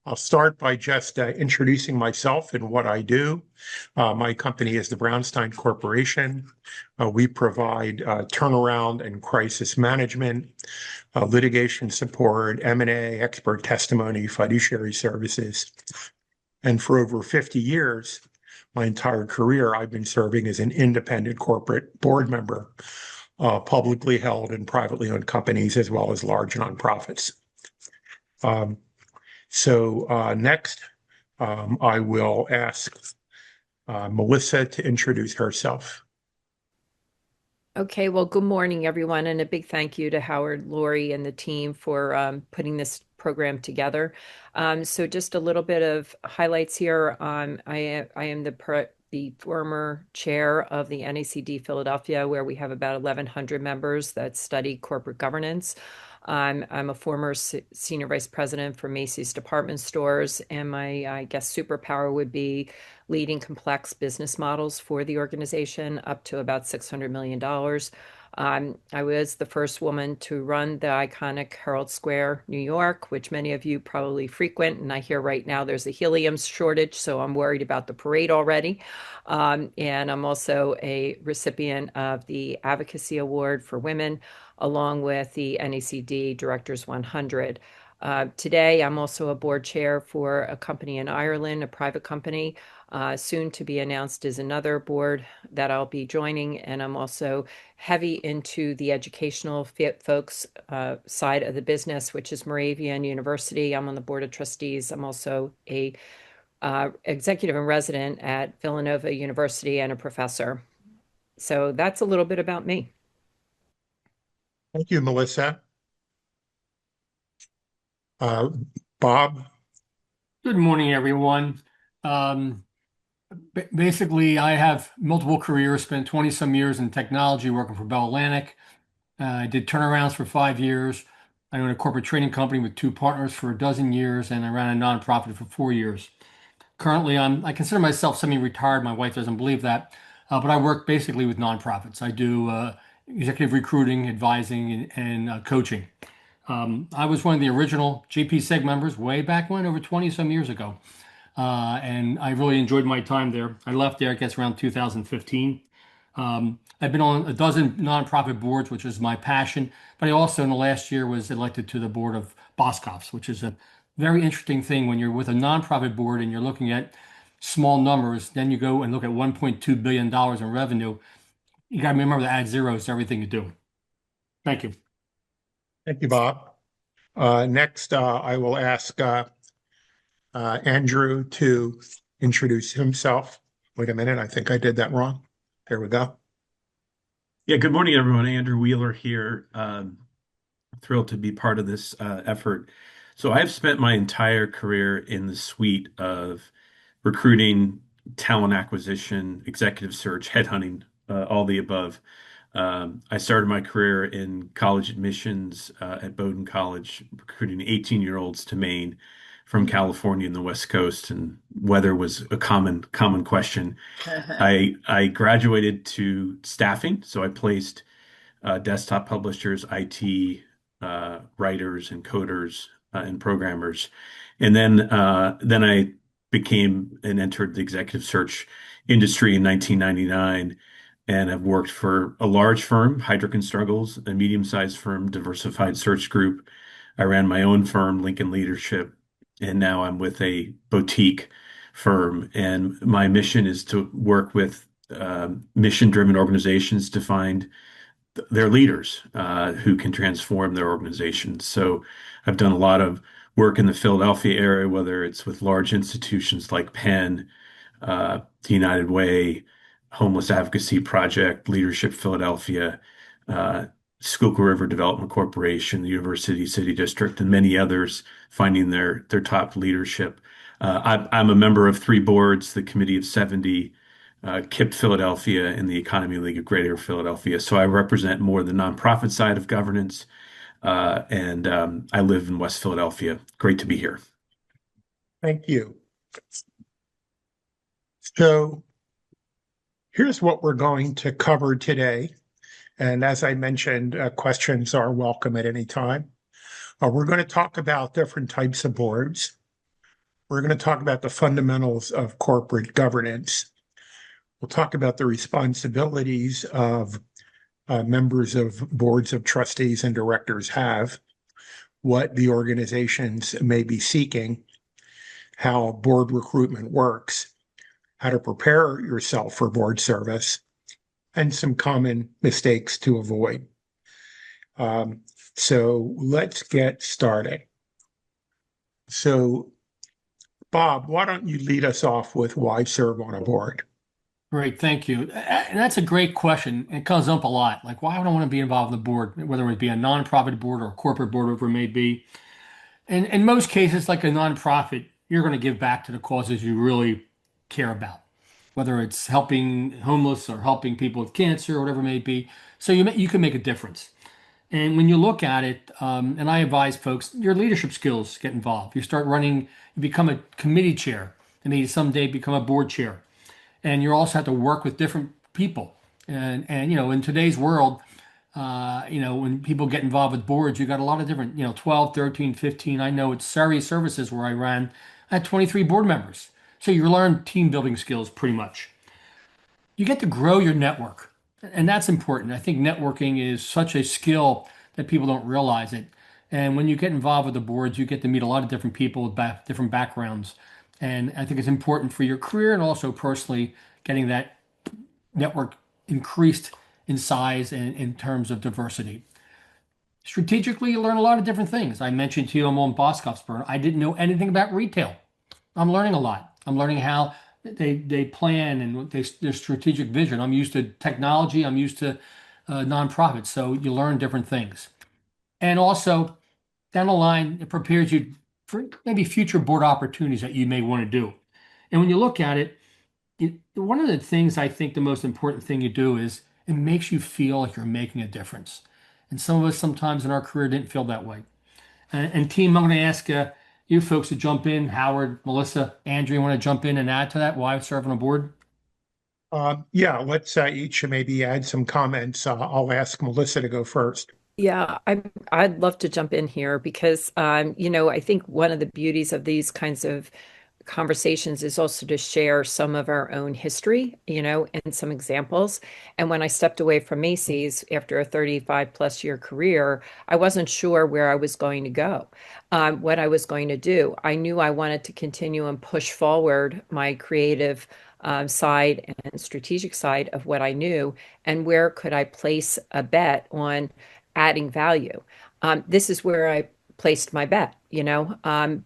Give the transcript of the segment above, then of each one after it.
I'll start by just introducing myself and what I do. My company is the Brownstein Corporation. We provide turnaround and crisis management, litigation support, M&A, expert testimony, fiduciary services. And for over 50 years, my entire career, I've been serving as an independent corporate board member, publicly held and privately owned companies, as well as large nonprofits. Next, I will ask Melissa to introduce herself. Okay, well, good morning, everyone, and a big thank you to Howard, Lori, and the team for putting this program together. So just a little bit of highlights here. I am the former chair of the NACD Philadelphia, where we have about 1,100 members that study corporate governance. I'm a former senior vice president for Macy's department stores, and my, I guess, superpower would be leading complex business models for the organization up to about $600 million. I was the first woman to run the iconic Herald Square, New York, which many of you probably frequent. And I hear right now there's a helium shortage, so I'm worried about the parade already. And I'm also a recipient of the Advocacy Award for Women, along with the NACD Directors 100. Today, I'm also a board chair for a company in Ireland, a private company. Soon to be announced is another board that I'll be joining, and I'm also heavy into the educational folks side of the business, which is Moravian University. I'm on the board of trustees. I'm also a executive and resident at Villanova University and a professor. So that's a little bit about me. Thank you, Melissa. Bob? Good morning, everyone. Basically, I have multiple careers, spent 20 some years in technology working for Bell Atlantic. I did turnarounds for 5 years. I owned a corporate training company with two partners for a dozen years, and I ran a nonprofit for 4 years. Currently, I consider myself semi-retired. My wife doesn't believe that, but I work basically with nonprofits. I do executive recruiting, advising, and coaching. I was one of the original JP-Seg members way back when, over 20 some years ago. And I really enjoyed my time there. I left there, I guess, around 2015. I've been on a dozen nonprofit boards, which is my passion. But I also, in the last year, was elected to the board of Boscov's, which is a very interesting thing when you're with a nonprofit board and you're looking at small numbers. Then you go and look at $1.2 billion in revenue. You got to remember to add zeros to everything you do. Thank you. Thank you, Bob. Next, I will ask Andrew to introduce himself. Wait a minute, I think I did that wrong. There we go. Yeah, good morning, everyone. Andrew Wheeler here. Thrilled to be part of this effort. So I've spent my entire career in the suite of recruiting, talent acquisition, executive search, headhunting, all the above. I started my career in college admissions at Bowdoin College, recruiting 18-year-olds to Maine from California and the West Coast, and weather was a common question. I graduated to staffing, so I placed desktop publishers, IT writers, and coders and programmers, and then I became and entered the executive search industry in 1999. And have worked for a large firm, Heidrick & Struggles, a medium-sized firm, Diversified Search Group. I ran my own firm, Lincoln Leadership, and now I'm with a boutique firm. And my mission is to work with mission-driven organizations to find their leaders who can transform their organizations. So I've done a lot of work in the Philadelphia area, whether it's with large institutions like Penn, the United Way, Homeless Advocacy Project, Leadership Philadelphia, Schuylkill River Development Corporation, the University City District, and many others, finding their top leadership. I'm a member of 3 boards, the Committee of 70, KIP Philadelphia, and the Economy League of Greater Philadelphia. So I represent more the nonprofit side of governance, and I live in West Philadelphia. Great to be here. Thank you. So here's what we're going to cover today. And as I mentioned, questions are welcome at any time. We're going to talk about different types of boards. We're going to talk about the fundamentals of corporate governance. We'll talk about the responsibilities of members of boards of trustees and directors have, what the organizations may be seeking, how board recruitment works, how to prepare yourself for board service, and some common mistakes to avoid. So let's get started. So, Bob, why don't you lead us off with why serve on a board? Great, thank you. And that's a great question. It comes up a lot. Like, why would I want to be involved in the board, whether it be a nonprofit board or a corporate board, whatever it may be? And in most cases, like a nonprofit, you're going to give back to the causes you really care about, whether it's helping homeless or helping people with cancer or whatever it may be. So you can make a difference. And when you look at it, and I advise folks, your leadership skills get involved. You start running, you become a committee chair, and maybe someday become a board chair. And you also have to work with different people. And in today's world, when people get involved with boards, you got a lot of different, 12, 13, 15. I know at Surrey Services where I ran, I had 23 board members. So you learn team building skills pretty much. You get to grow your network. And that's important. I think networking is such a skill that people don't realize it. And when you get involved with the boards, you get to meet a lot of different people with different backgrounds. And I think it's important for your career and also personally getting that network increased in size and in terms of diversity. Strategically, you learn a lot of different things. I mentioned to you I'm on Boscov's firm. I didn't know anything about retail. I'm learning a lot. I'm learning how they plan and their strategic vision. I'm used to technology. I'm used to nonprofits. So you learn different things. And also, down the line, it prepares you for maybe future board opportunities that you may want to do. And when you look at it, one of the things I think the most important thing you do is it makes you feel like you're making a difference. And some of us sometimes in our career didn't feel that way. And team, I'm going to ask you folks to jump in. Howard, Melissa, Andrew, you want to jump in and add to that? Why serve on a board? Yeah, let's each maybe add some comments. I'll ask Melissa to go first. Yeah, I'd love to jump in here because I think one of the beauties of these kinds of conversations is also to share some of our own history, and some examples. And when I stepped away from Macy's after a 35 plus year career, I wasn't sure where I was going to go, what I was going to do. I knew I wanted to continue and push forward my creative side and strategic side of what I knew, and where could I place a bet on adding value. This is where I placed my bet,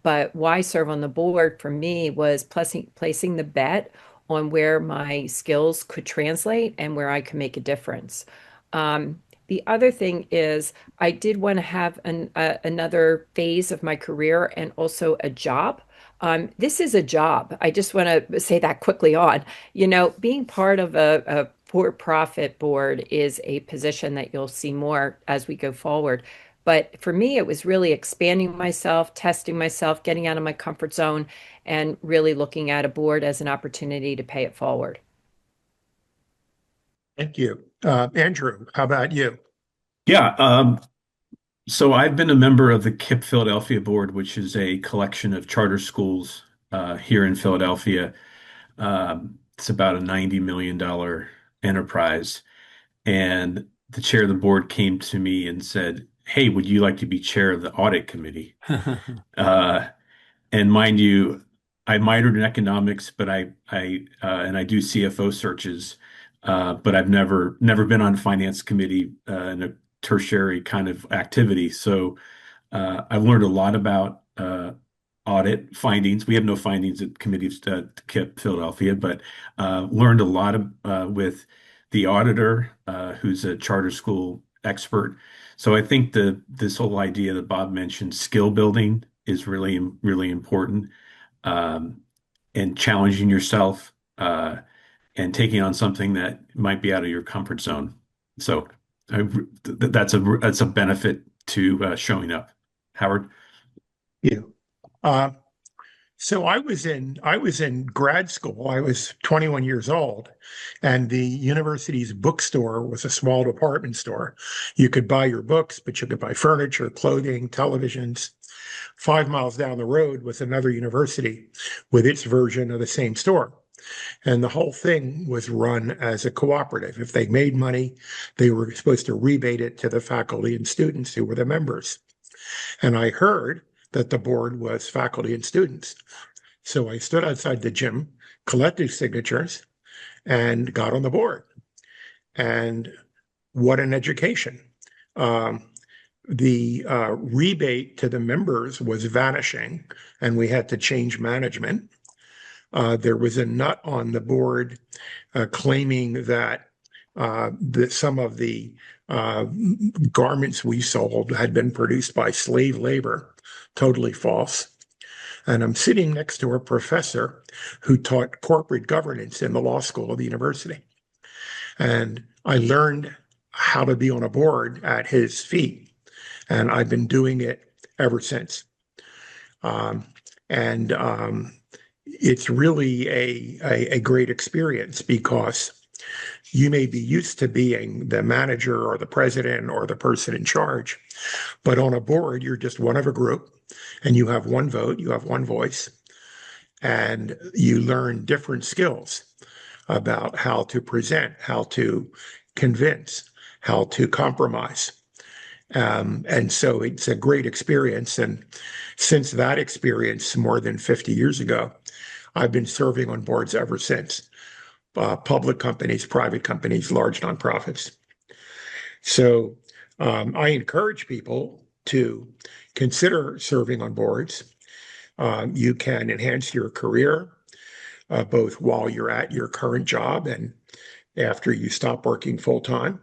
but why serve on the board for me was placing the bet on where my skills could translate and where I could make a difference. The other thing is I did want to have another phase of my career and also a job. This is a job. I just want to say that quickly on. Being part of a for-profit board is a position that you'll see more as we go forward. But for me, it was really expanding myself, testing myself, getting out of my comfort zone, and really looking at a board as an opportunity to pay it forward. Thank you. Andrew, how about you? Yeah. So I've been a member of the KIPP Philadelphia Board, which is a collection of charter schools here in Philadelphia. It's about a $90 million enterprise. And the chair of the board came to me and said, "Hey, would you like to be chair of the audit committee?" Uh, and mind you, I minored in economics, but I do CFO searches, but I've never been on finance committee in a tertiary kind of activity. So I've learned a lot about audit findings. We have no findings at committees at KIPP Philadelphia, but learned a lot with the auditor, who's a charter school expert. So I think this whole idea that Bob mentioned, skill building, is really, really important, um, and challenging yourself, and taking on something that might be out of your comfort zone. So that's a benefit to showing up. Howard? You. Uh, so I was in grad school. I was 21 years old, and the university's bookstore was a small department store. You could buy your books, but you could buy furniture, clothing, televisions. 5 miles down the road was another university with its version of the same store. And the whole thing was run as a cooperative. If they made money, they were supposed to rebate it to the faculty and students who were the members. And I heard that the board was faculty and students. So I stood outside the gym, collected signatures, and got on the board. And what an education. The rebate to the members was vanishing, and we had to change management. There was a nut on the board claiming that some of the garments we sold had been produced by slave labor. Totally false. And I'm sitting next to a professor who taught corporate governance in the law school of the university. And I learned how to be on a board at his feet. And I've been doing it ever since. It's really a great experience because you may be used to being the manager or the president or the person in charge, but on a board, you're just one of a group and you have one vote, you have one voice, and you learn different skills about how to present, how to convince, how to compromise. And so it's a great experience. And since that experience more than 50 years ago, I've been serving on boards ever since. Public companies, private companies, large nonprofits. So I encourage people to consider serving on boards. You can enhance your career, both while you're at your current job and after you stop working full time.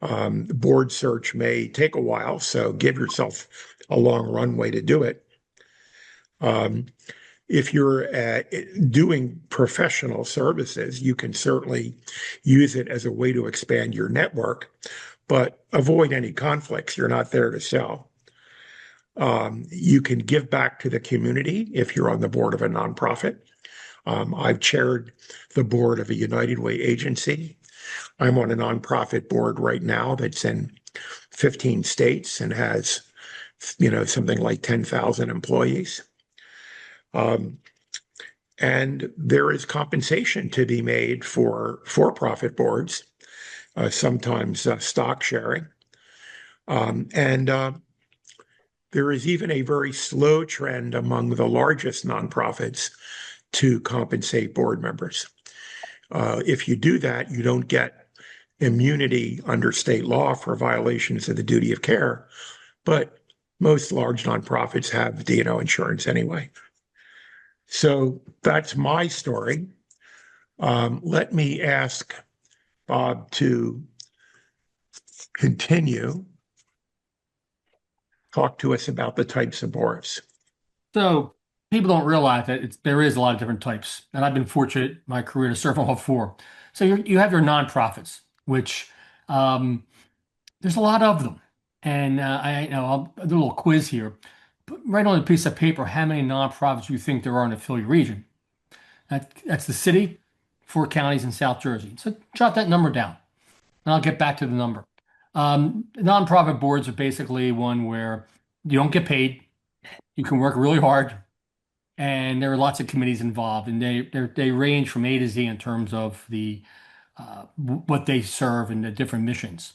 Board search may take a while, so give yourself a long runway to do it. If you're doing professional services, you can certainly use it as a way to expand your network, but avoid any conflicts. You're not there to sell. You can give back to the community if you're on the board of a nonprofit. I've chaired the board of a United Way agency. I'm on a nonprofit board right now that's in 15 states and has, something like 10,000 employees. And there is compensation to be made for-profit boards, sometimes stock sharing. And there is even a very slow trend among the largest nonprofits to compensate board members. If you do that, you don't get immunity under state law for violations of the duty of care, but most large nonprofits have D&O insurance anyway. So that's my story. Let me ask Bob to continue. Talk to us about the types of boards. So people don't realize that there is a lot of different types, and I've been fortunate in my career to serve on all four. So you have your nonprofits, which there's a lot of them, and I'll do a little quiz here. Write on a piece of paper how many nonprofits you think there are in the Philly region. That's the city, 4 counties in South Jersey. So jot that number down, and I'll get back to the number. Nonprofit boards are basically one where you don't get paid, you can work really hard, and there are lots of committees involved, and they range from A to Z in terms of the what they serve and the different missions.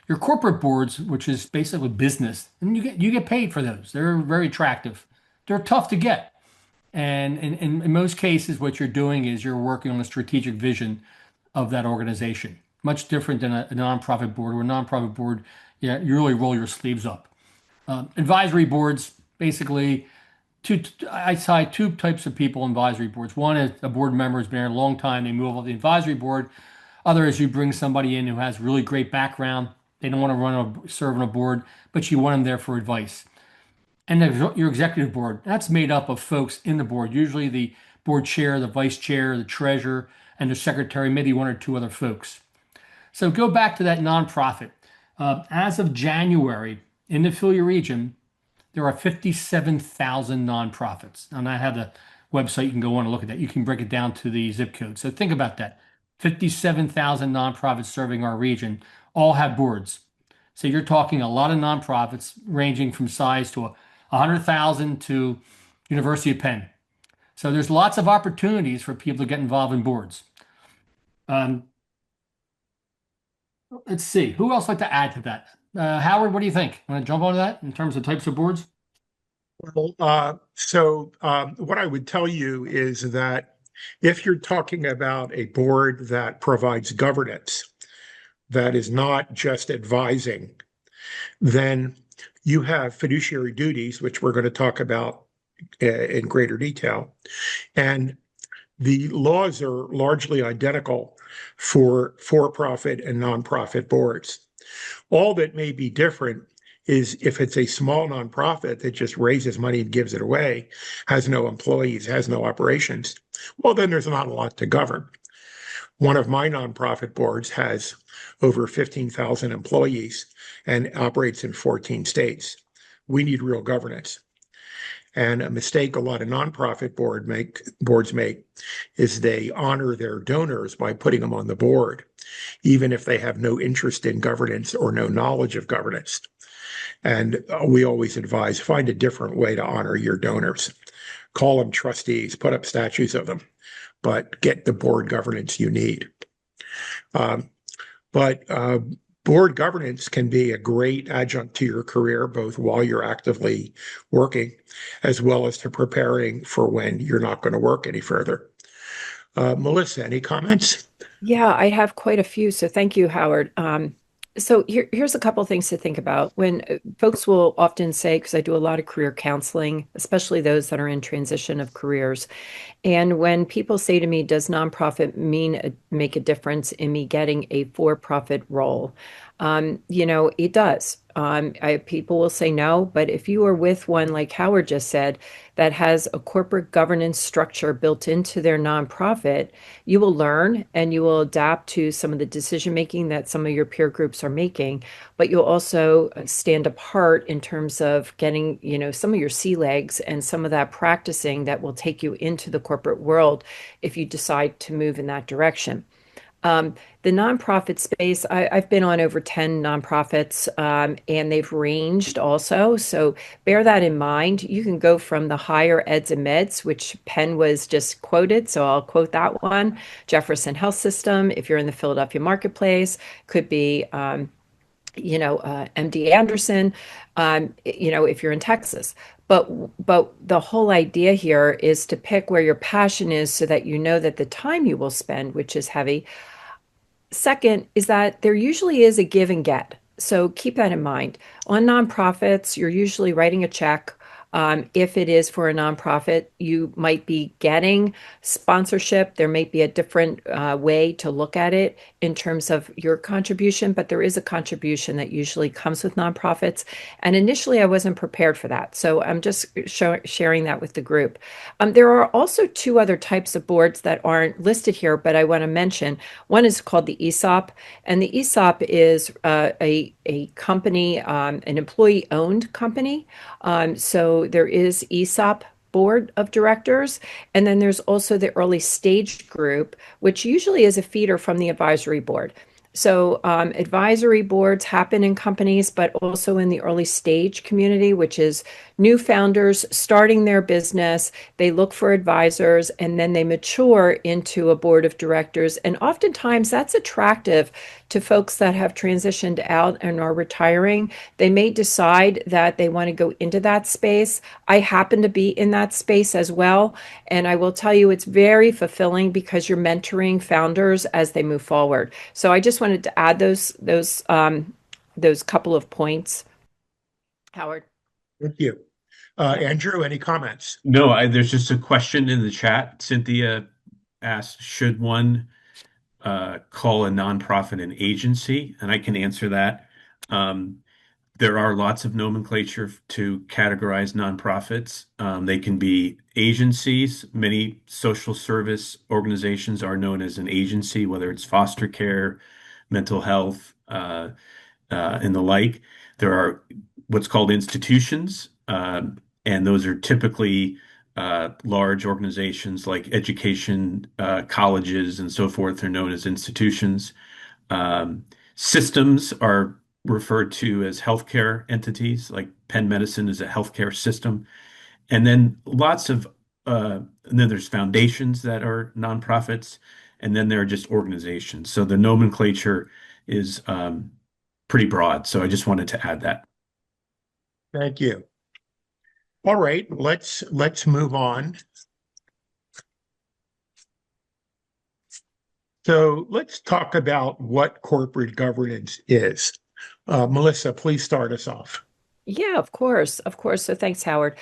Your corporate boards, which is basically business, and you get paid for those. They're very attractive. They're tough to get. And in most cases, what you're doing is you're working on a strategic vision of that organization. Much different than a nonprofit board, or a nonprofit board, you really roll your sleeves up. Advisory boards, basically, I tie 2 types of people in advisory boards. One is a board member who's been there a long time, they move off the advisory board. Other is you bring somebody in who has really great background. They don't want to serve on a board, but you want them there for advice. And your executive board, that's made up of folks in the board, usually the board chair, the vice chair, the treasurer, and the secretary, maybe 1 or 2 other folks. So go back to that nonprofit. As of January, in the Philly region, there are 57,000 nonprofits. And I have the website, you can go on and look at that. You can break it down to the zip code. So think about that. 57,000 nonprofits serving our region all have boards. So you're talking a lot of nonprofits ranging from size to 100,000 to University of Penn. So there's lots of opportunities for people to get involved in boards. Um, let's see, who else would like to add to that? Howard, what do you think? Want to jump on that in terms of types of boards? Well, what I would tell you is that if you're talking about a board that provides governance, that is not just advising, then you have fiduciary duties, which we're going to talk about in greater detail. And the laws are largely identical for profit and nonprofit boards. All that may be different is if it's a small nonprofit that just raises money and gives it away, has no employees, has no operations, well, then there's not a lot to govern. One of my nonprofit boards has over 15,000 employees and operates in 14 states. We need real governance. And a mistake a lot of nonprofit boards make is they honor their donors by putting them on the board, even if they have no interest in governance or no knowledge of governance. And we always advise find a different way to honor your donors. Call them trustees, put up statues of them, but get the board governance you need. But board governance can be a great adjunct to your career, both while you're actively working, as well as to preparing for when you're not going to work any further. Melissa, any comments? Yeah, I have quite a few. So thank you, Howard. So here's a couple things to think about. When folks will often say, because I do a lot of career counseling, especially those that are in transition of careers, and when people say to me, does nonprofit make a difference in me getting a for-profit role? It does. People will say no, but if you are with one, like Howard just said, that has a corporate governance structure built into their nonprofit, you will learn and you will adapt to some of the decision making that some of your peer groups are making, but you'll also stand apart in terms of getting, some of your sea legs and some of that practicing that will take you into the corporate world if you decide to move in that direction. The nonprofit space, I've been on over 10 nonprofits, and they've ranged also. So bear that in mind. You can go from the higher eds and meds, which Penn was just quoted. So I'll quote that one. Jefferson Health System, if you're in the Philadelphia marketplace, could be, MD Anderson, if you're in Texas. But the whole idea here is to pick where your passion is so that you know that the time you will spend, which is heavy. Second is that there usually is a give and get. So keep that in mind. On nonprofits, you're usually writing a check. If it is for a nonprofit, you might be getting sponsorship. There may be a different way to look at it in terms of your contribution, but there is a contribution that usually comes with nonprofits. And initially, I wasn't prepared for that. So I'm just sharing that with the group. There are also two other types of boards that aren't listed here, but I want to mention. One is called the ESOP, and the ESOP is a company, an employee-owned company. So there is ESOP board of directors, and then there's also the early stage group, which usually is a feeder from the advisory board. So advisory boards happen in companies, but also in the early stage community, which is new founders starting their business. They look for advisors and then they mature into a board of directors. And oftentimes that's attractive to folks that have transitioned out and are retiring. They may decide that they want to go into that space. I happen to be in that space as well. And I will tell you, it's very fulfilling because you're mentoring founders as they move forward. So I just wanted to add those couple of points. Howard. Thank you. Andrew, any comments? No, there's just a question in the chat. Cynthia asked, should one call a nonprofit an agency? And I can answer that. There are lots of nomenclature to categorize nonprofits. They can be agencies. Many social service organizations are known as an agency, whether it's foster care, mental health, and the like. There are what's called institutions, and those are typically large organizations like education, colleges, and so forth are known as institutions. Systems are referred to as healthcare entities, like Penn Medicine is a healthcare system. And then and then there's foundations that are nonprofits, and then there are just organizations. So the nomenclature is pretty broad. So I just wanted to add that. Thank you. All right, let's move on. So let's talk about what corporate governance is. Melissa, please start us off. Yeah, of course. Of course. So thanks, Howard.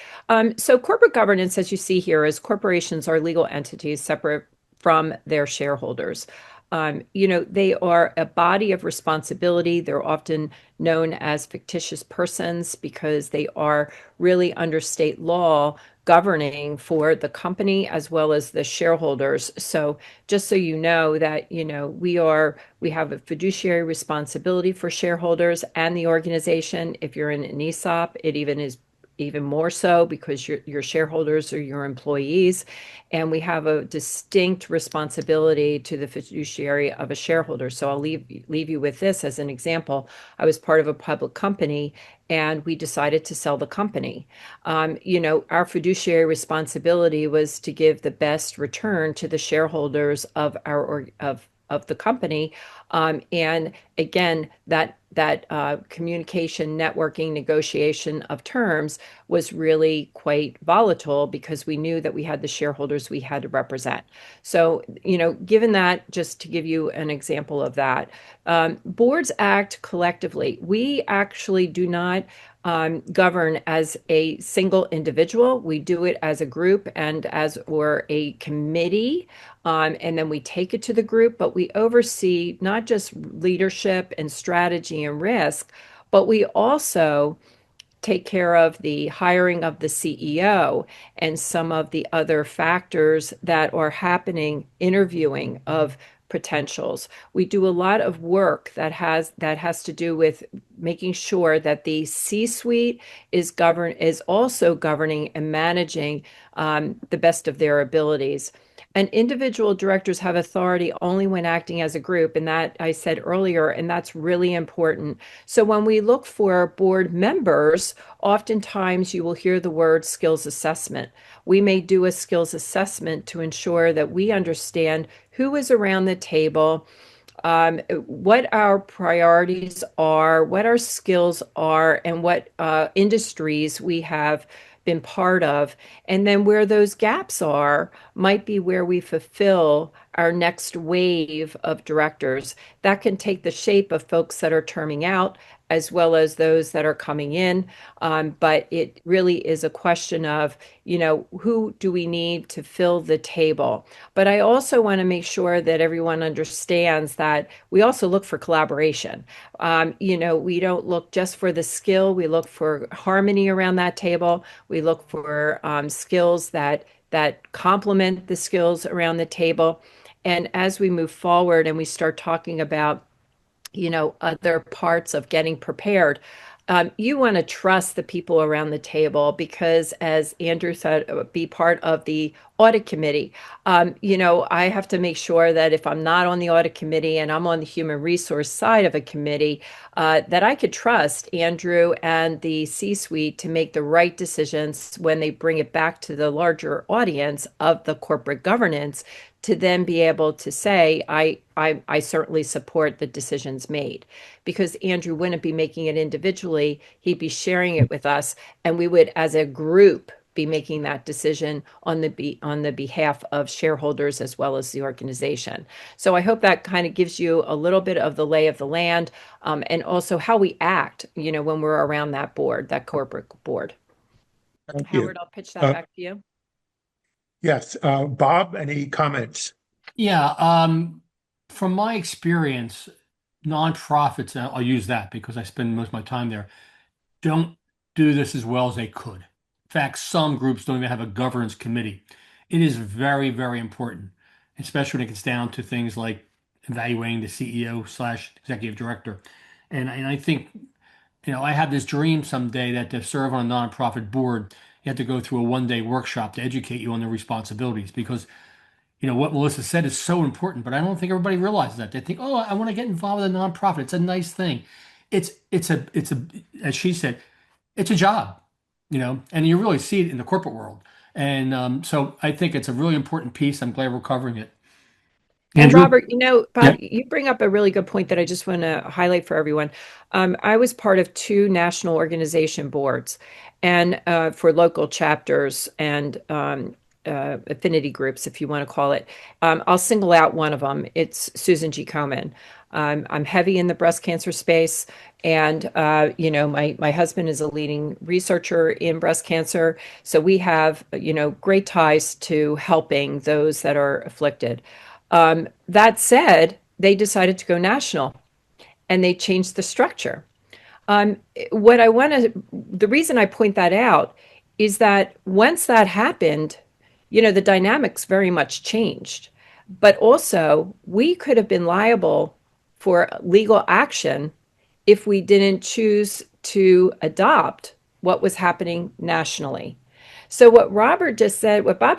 So corporate governance, as you see here, is corporations are legal entities separate from their shareholders. They are a body of responsibility. They're often known as fictitious persons because they are really under state law governing for the company as well as the shareholders. So just so you know that, we have a fiduciary responsibility for shareholders and the organization. If you're in an ESOP, it even is even more so because your shareholders are your employees. And we have a distinct responsibility to the fiduciary of a shareholder. So I'll leave you with this as an example. I was part of a public company and we decided to sell the company. Our fiduciary responsibility was to give the best return to the shareholders of of the company. And again, that communication, networking, negotiation of terms was really quite volatile because we knew that we had the shareholders we had to represent. So, given that, just to give you an example of that, boards act collectively. We actually do not govern as a single individual. We do it as a group and as or a committee. And then we take it to the group, but we oversee not just leadership and strategy and risk, but we also take care of the hiring of the CEO and some of the other factors that are happening, interviewing of potentials. We do a lot of work that has to do with making sure that the C-suite is also governing and managing the best of their abilities. And individual directors have authority only when acting as a group, and that I said earlier, and that's really important. So when we look for board members, oftentimes you will hear the word skills assessment. We may do a skills assessment to ensure that we understand who is around the table, what our priorities are, what our skills are, and what industries we have been part of. And then where those gaps are might be where we fulfill our next wave of directors. That can take the shape of folks that are terming out as well as those that are coming in. But it really is a question of, who do we need to fill the table? But I also want to make sure that everyone understands that we also look for collaboration. We don't look just for the skill, we look for harmony around that table. We look for skills that complement the skills around the table. And as we move forward and we start talking about other parts of getting prepared. You want to trust the people around the table because, as Andrew said, be part of the audit committee. I have to make sure that if I'm not on the audit committee and I'm on the human resource side of a committee, that I could trust Andrew and the C-suite to make the right decisions when they bring it back to the larger audience of the corporate governance to then be able to say, I certainly support the decisions made. Because Andrew wouldn't be making it individually, he'd be sharing it with us, and we would, as a group, be making that decision on the behalf of shareholders as well as the organization. So I hope that kind of gives you a little bit of the lay of the land, and also how we act, when we're around that board, that corporate board. Thank you. Howard, I'll pitch that back to you. Yes, Bob, any comments? Yeah, from my experience, nonprofits, and I'll use that because I spend most of my time there, don't do this as well as they could. In fact, some groups don't even have a governance committee. It is very, very important, especially when it gets down to things like evaluating the CEO/executive director. And I think, I have this dream someday that to serve on a nonprofit board, you have to go through a 1-day workshop to educate you on the responsibilities because what Melissa said is so important, but I don't think everybody realizes that. They think, oh, I want to get involved with a nonprofit. It's a nice thing. it's a as she said, it's a job, and you really see it in the corporate world. And so I think it's a really important piece. I'm glad we're covering it. And Andrew? Robert, Yeah. Bob, you bring up a really good point that I just want to highlight for everyone. I was part of two national organization boards, and for local chapters and affinity groups, if you want to call it. I'll single out one of them. It's Susan G. Komen. I'm heavy in the breast cancer space, and my husband is a leading researcher in breast cancer, so we have great ties to helping those that are afflicted. That said, they decided to go national and they changed the structure. Um, what I want to, the reason I point that out is that once that happened, the dynamics very much changed. But also, we could have been liable for legal action if we didn't choose to adopt what was happening nationally. So what Bob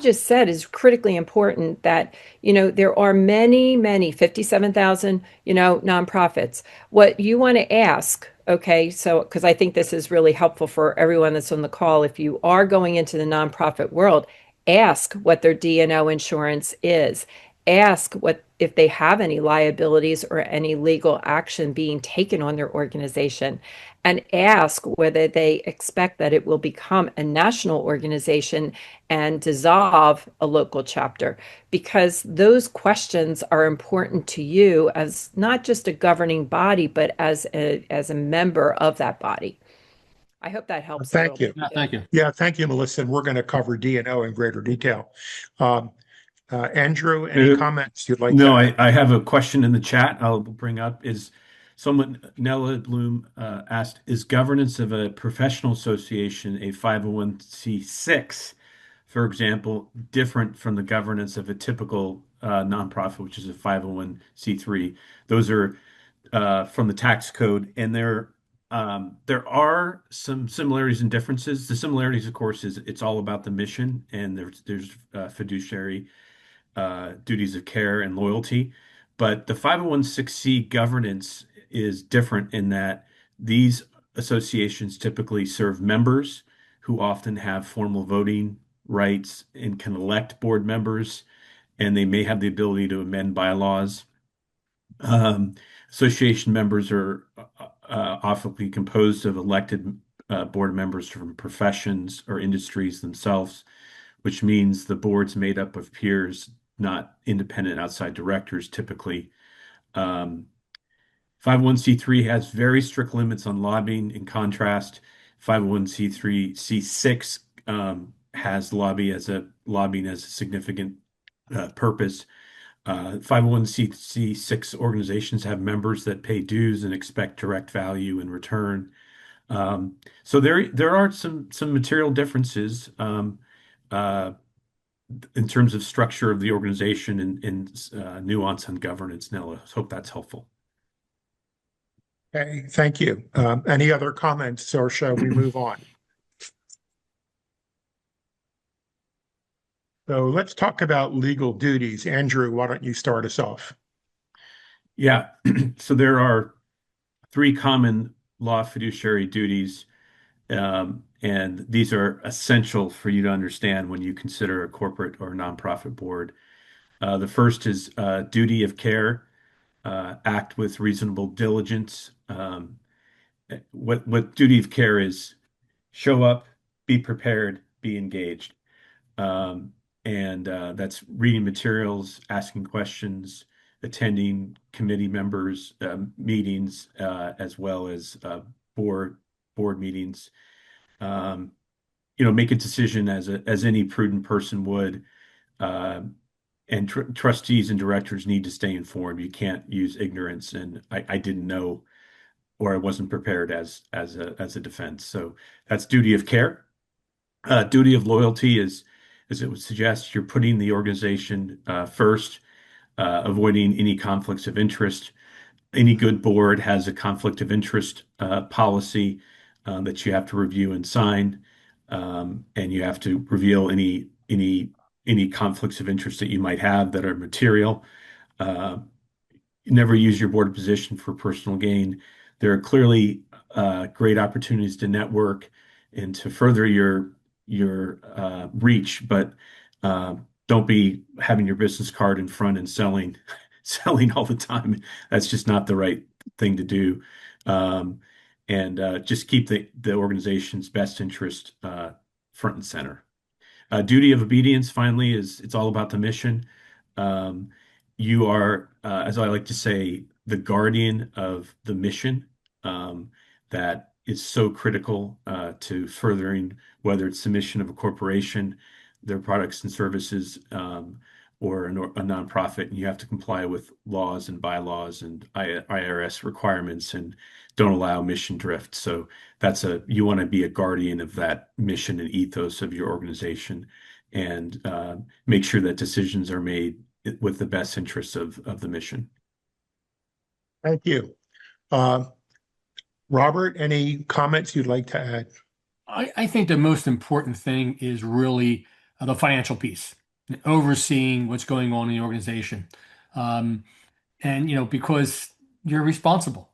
just said is critically important that, there are many, many 57,000, nonprofits. What you want to ask, okay, so because I think this is really helpful for everyone that's on the call, if you are going into the nonprofit world, ask what their D&O insurance is. Ask what if they have any liabilities or any legal action being taken on their organization, and ask whether they expect that it will become a national organization and dissolve a local chapter, because those questions are important to you as not just a governing body, but as a member of that body. I hope that helps a little Thank you. bit Yeah, too. thank you. Yeah, thank you, Melissa. And we're going to cover D&O in greater detail. Um, Andrew, any Uh, comments you'd like to No, add? I have a question in the chat I'll bring up. Is someone, Nella Bloom, asked, is governance of a professional association, a 501c6, for example, different from the governance of a typical nonprofit, which is a 501c3? Those are from the tax code, and there are some similarities and differences. The similarities, of course, is it's all about the mission, and there's fiduciary duties of care and loyalty. But the 501(c) governance is different in that these associations typically serve members who often have formal voting rights and can elect board members, and they may have the ability to amend bylaws. Um, Association members are often composed of elected board members from professions or industries themselves, which means the board's made up of peers, not independent outside directors typically. Um, 501(c)(3) has very strict limits on lobbying. In contrast, 501(c)(3) C6 has lobbying as a significant purpose. 501(c)(6) organizations have members that pay dues and expect direct value in return. So there are some material differences. Uh, in terms of structure of the organization and nuance on governance. Now, I hope that's helpful. Okay, thank you. Any other comments, or shall we move on? So let's talk about legal duties. Andrew, why don't you start us off? Yeah, so there are three common law fiduciary duties, and these are essential for you to understand when you consider a corporate or nonprofit board. The first is duty of care, act with reasonable diligence. What duty of care is: show up, be prepared, be engaged. Um, and that's reading materials, asking questions, attending committee members' meetings, as well as board board meetings. Um, make a decision as any prudent person would. Uh, and trustees and directors need to stay informed. You can't use ignorance, and I didn't know or I wasn't prepared as a defense. So that's duty of care. Duty of loyalty is, as it would suggest, you're putting the organization first, avoiding any conflicts of interest. Any good board has a conflict of interest policy that you have to review and sign, and you have to reveal any conflicts of interest that you might have that are material. Uh, Never use your board position for personal gain. there are clearly great opportunities to network and to further your reach, but don't be having your business card in front and selling selling all the time. That's just not the right thing to do. Um, and just keep the organization's best interest front and center. Duty of obedience, finally, is it's all about the mission. Um, you are, as I like to say, the guardian of the mission that is so critical to furthering whether it's the mission of a corporation, their products and services, or a nonprofit. And you have to comply with laws and bylaws and IRS requirements and don't allow mission drift. So you want to be a guardian of that mission and ethos of your organization and make sure that decisions are made with the best interests of the mission. Thank you. Uh, Robert, any comments you'd like to add? I think the most important thing is really the financial piece, overseeing what's going on in the organization. Um, and because you're responsible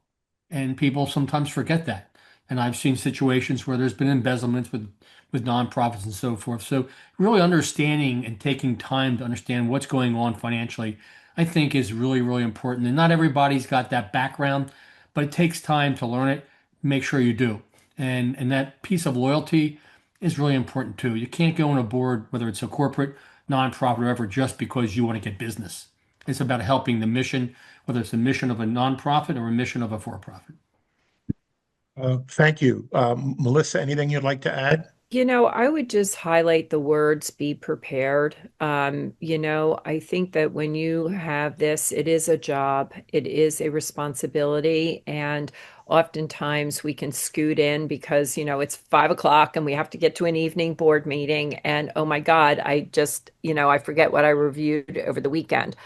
and people sometimes forget that. And I've seen situations where there's been embezzlements with nonprofits and so forth. So really understanding and taking time to understand what's going on financially, I think is really, really important. And not everybody's got that background, but it takes time to learn it. Make sure you do. And that piece of loyalty is really important too. You can't go on a board, whether it's a corporate, nonprofit, or whatever, just because you want to get business. It's about helping the mission, whether it's the mission of a nonprofit or a mission of a for-profit. Thank you. Melissa, anything you'd like to add? I would just highlight the words be prepared. I think that when you have this, it is a job, it is a responsibility, and oftentimes we can scoot in because, it's 5 o'clock and we have to get to an evening board meeting. And oh my God, I forget what I reviewed over the weekend.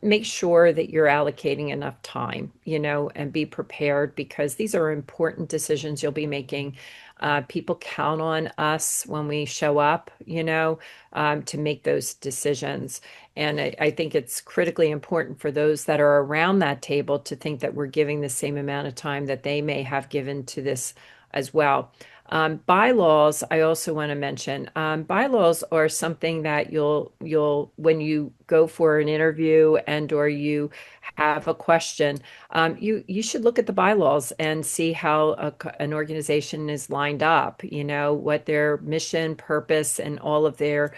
Make sure that you're allocating enough time, and be prepared because these are important decisions you'll be making. People count on us when we show up, to make those decisions. And I think it's critically important for those that are around that table to think that we're giving the same amount of time that they may have given to this as well. Bylaws, I also want to mention. Bylaws are something that you'll when you go for an interview and or you have a question, you should look at the bylaws and see how an organization is lined up. What their mission, purpose, and all of their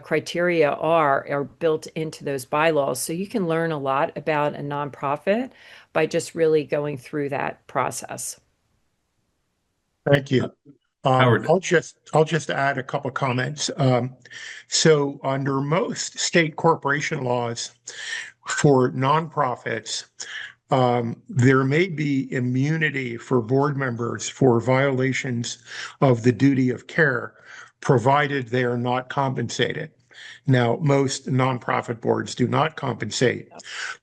criteria are built into those bylaws. So you can learn a lot about a nonprofit by just really going through that process. Thank you. Howard. I'll just add a couple comments. So under most state corporation laws for nonprofits, there may be immunity for board members for violations of the duty of care, provided they are not compensated. Now, most nonprofit boards do not compensate,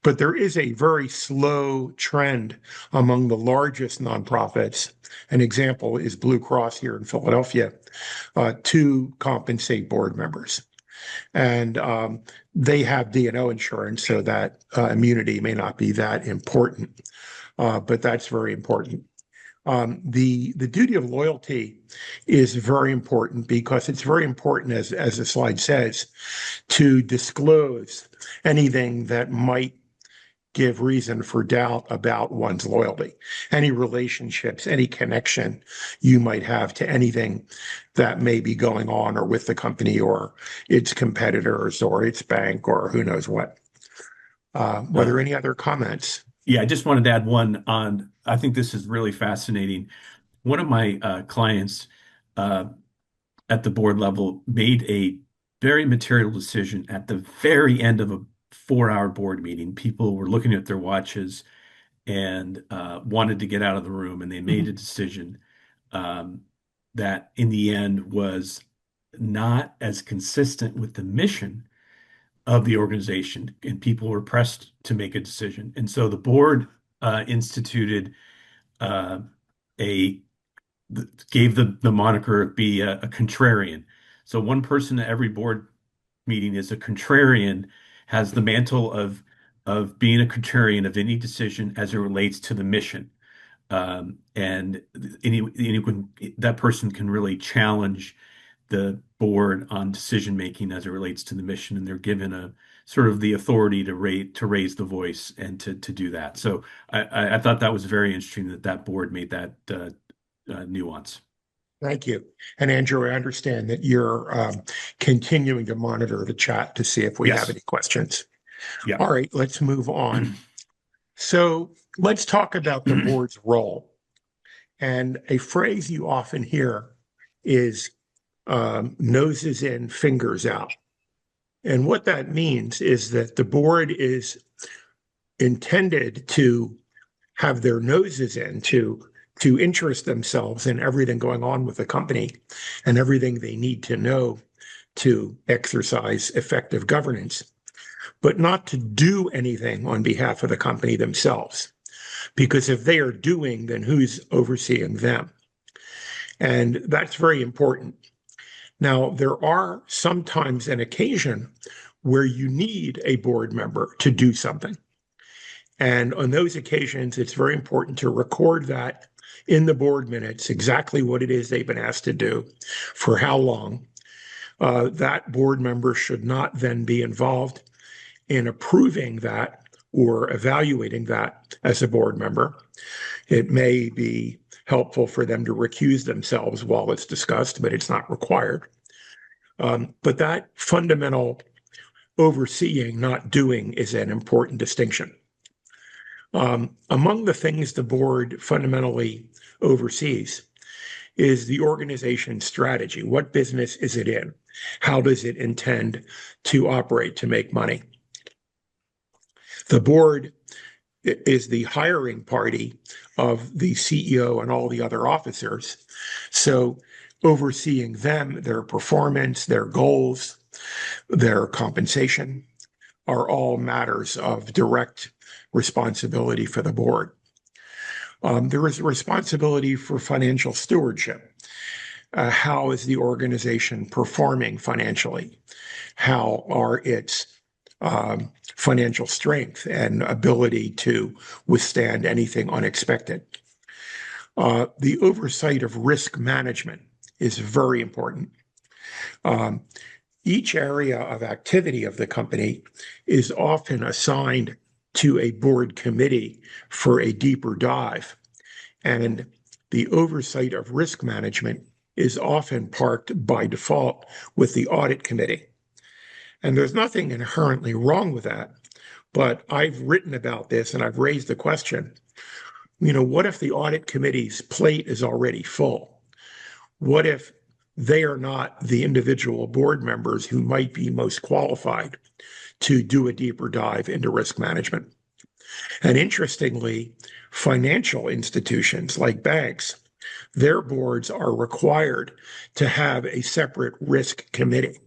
but there is a very slow trend among the largest nonprofits. An example is Blue Cross here in Philadelphia, to compensate board members. And they have D&O insurance, so that immunity may not be that important, but that's very important. The duty of loyalty is very important because it's very important, as the slide says, to disclose anything that might give reason for doubt about one's loyalty, any relationships, any connection you might have to anything that may be going on or with the company or its competitors or its bank or who knows what. Were there any other comments? Yeah, I just wanted to add one on. I think this is really fascinating. One of my clients uh, at the board level made a very material decision at the very end of a 4-hour board meeting. People were looking at their watches and wanted to get out of the room, and they made a decision um, that in the end was not as consistent with the mission of the organization, and people were pressed to make a decision. And so the board instituted uh, a gave the moniker be a contrarian. So one person at every board meeting is a contrarian, has the mantle of being a contrarian of any decision as it relates to the mission. And that person can really challenge the board on decision making as it relates to the mission, and they're given a sort of the authority to raise the voice and to do that. So I thought that was very interesting that that board made that nuance. Thank you. And Andrew, I understand that you're continuing to monitor the chat to see if we have Yes. any questions. Yeah. All right, let's move on. So let's talk about the board's role. And a phrase you often hear is noses in, fingers out. And what that means is that the board is intended to have their noses in, to interest themselves in everything going on with the company and everything they need to know to exercise effective governance, but not to do anything on behalf of the company themselves. Because if they are doing, then who's overseeing them? And that's very important. Now, there are sometimes an occasion where you need a board member to do something. And on those occasions, it's very important to record that in the board minutes, exactly what it is they've been asked to do, for how long. That board member should not then be involved in approving that or evaluating that as a board member. It may be helpful for them to recuse themselves while it's discussed, but it's not required. But that fundamental overseeing, not doing, is an important distinction. Among the things the board fundamentally oversees is the organization's strategy. What business is it in? How does it intend to operate to make money? The board is the hiring party of the CEO and all the other officers. So overseeing them, their performance, their goals, their compensation are all matters of direct responsibility for the board. There is a responsibility for financial stewardship. How is the organization performing financially? How are its financial strength and ability to withstand anything unexpected? The oversight of risk management is very important. Each area of activity of the company is often assigned to a board committee for a deeper dive. And the oversight of risk management is often parked by default with the audit committee. And there's nothing inherently wrong with that. But I've written about this and I've raised the question, what if the audit committee's plate is already full? What if they are not the individual board members who might be most qualified to do a deeper dive into risk management? And interestingly, financial institutions like banks, their boards are required to have a separate risk committee.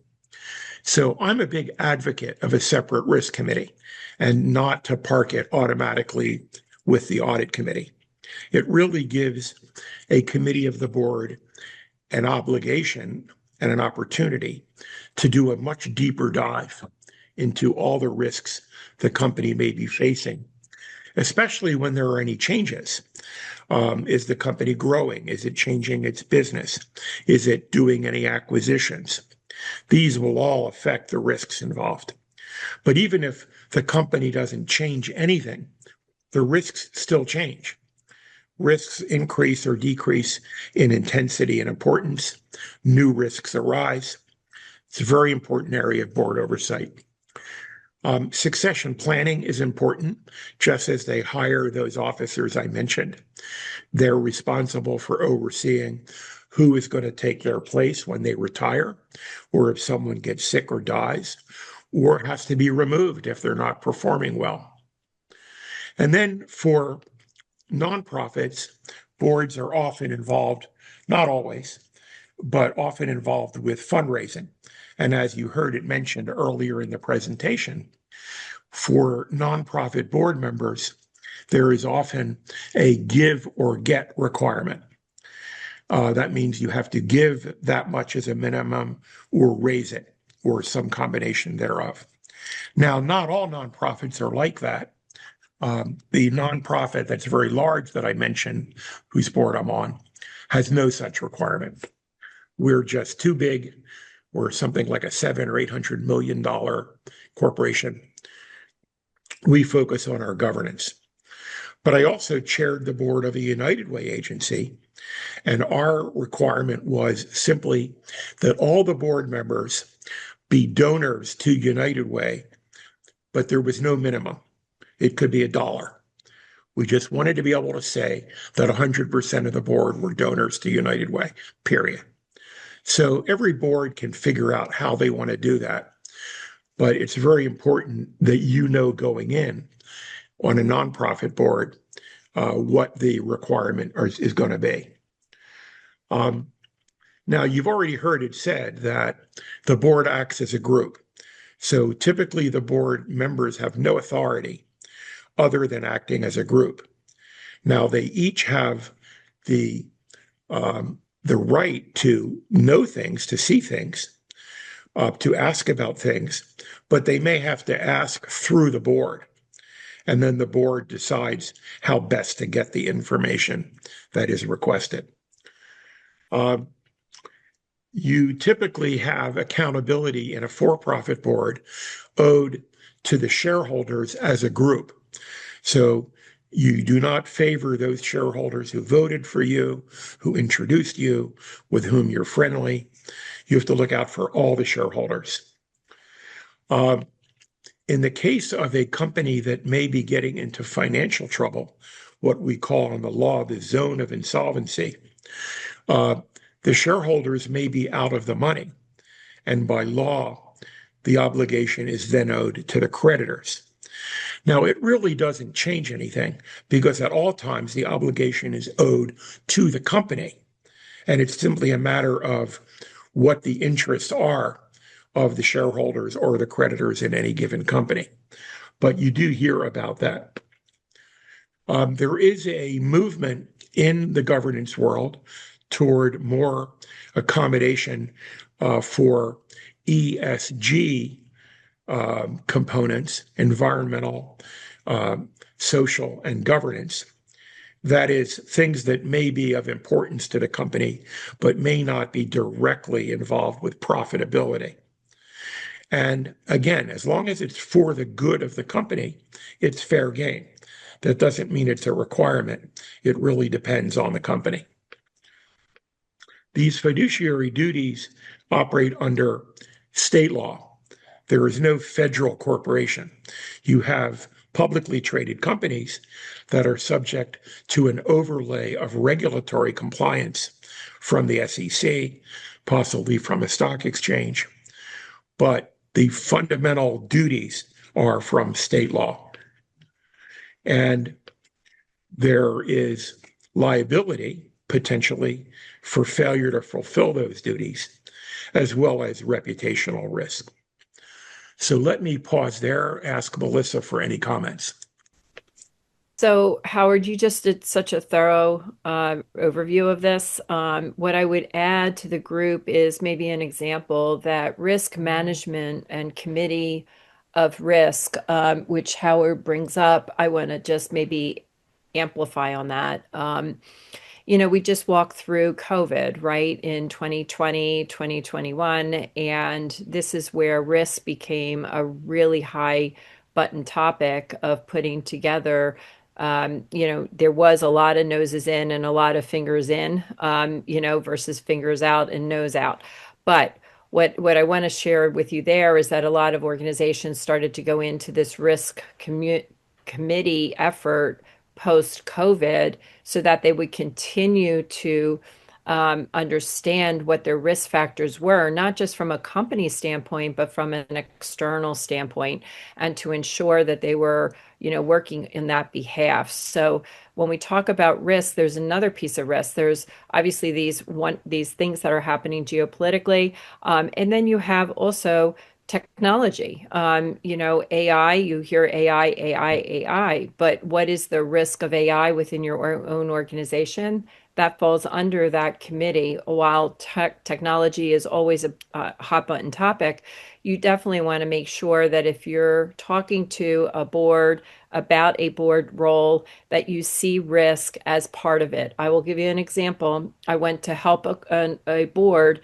So I'm a big advocate of a separate risk committee and not to park it automatically with the audit committee. It really gives a committee of the board an obligation and an opportunity to do a much deeper dive into all the risks the company may be facing, especially when there are any changes. Is the company growing? Is it changing its business? Is it doing any acquisitions? These will all affect the risks involved. But even if the company doesn't change anything, the risks still change. Risks increase or decrease in intensity and importance. New risks arise. It's a very important area of board oversight. Succession planning is important, just as they hire those officers I mentioned. They're responsible for overseeing who is going to take their place when they retire, or if someone gets sick or dies, or has to be removed if they're not performing well. And then for nonprofits, boards are often involved, not always, but often involved with fundraising. And as you heard it mentioned earlier in the presentation, for nonprofit board members, there is often a give or get requirement. That means you have to give that much as a minimum or raise it or some combination thereof. Now, not all nonprofits are like that, The nonprofit that's very large that I mentioned, whose board I'm on, has no such requirement. We're just too big. We're something like a $700 or $800 million corporation. We focus on our governance. But I also chaired the board of a United Way agency, and our requirement was simply that all the board members be donors to United Way, but there was no minimum. It could be $1. We just wanted to be able to say that 100% of the board were donors to United Way, period. So every board can figure out how they want to do that. But it's very important that you know going in on a nonprofit board what the requirement is going to be. Now, you've already heard it said that the board acts as a group. So typically the board members have no authority other than acting as a group. Now, they each have the right to know things, to see things, to ask about things, but they may have to ask through the board. And then the board decides how best to get the information that is requested. You typically have accountability in a for-profit board owed to the shareholders as a group. So you do not favor those shareholders who voted for you, who introduced you, with whom you're friendly. You have to look out for all the shareholders. In the case of a company that may be getting into financial trouble, what we call in the law the zone of insolvency, the shareholders may be out of the money. And by law, the obligation is then owed to the creditors. Now, it really doesn't change anything because at all times the obligation is owed to the company. And it's simply a matter of what the interests are of the shareholders or the creditors in any given company. But you do hear about that. There is a movement in the governance world toward more accommodation for ESG components, environmental, social, and governance. That is, things that may be of importance to the company, but may not be directly involved with profitability. And again, as long as it's for the good of the company, it's fair game. That doesn't mean it's a requirement. It really depends on the company. These fiduciary duties operate under state law. There is no federal corporation. You have publicly traded companies that are subject to an overlay of regulatory compliance from the SEC, possibly from a stock exchange. But the fundamental duties are from state law. And there is liability, potentially, for failure to fulfill those duties, as well as reputational risk. So let me pause there, ask Melissa for any comments. So, Howard, you just did such a thorough overview of this. What I would add to the group is maybe an example that risk management and committee of risk, which Howard brings up, I want to just maybe amplify on that. We just walked through COVID, right, in 2020, 2021, and this is where risk became a really high button topic of putting together. There was a lot of noses in and a lot of fingers in, versus fingers out and nose out. But what I want to share with you there is that a lot of organizations started to go into this risk committee effort post-COVID so that they would continue to understand what their risk factors were, not just from a company standpoint, but from an external standpoint, and to ensure that they were, working in that behalf. So when we talk about risk, there's another piece of risk. There's obviously these things that are happening geopolitically, and then you have also technology. AI, you hear AI, but what is the risk of AI within your own organization? that falls under that committee. While technology is always a hot button topic, you definitely want to make sure that if you're talking to a board about a board role, that you see risk as part of it. I will give you an example. I went to help a board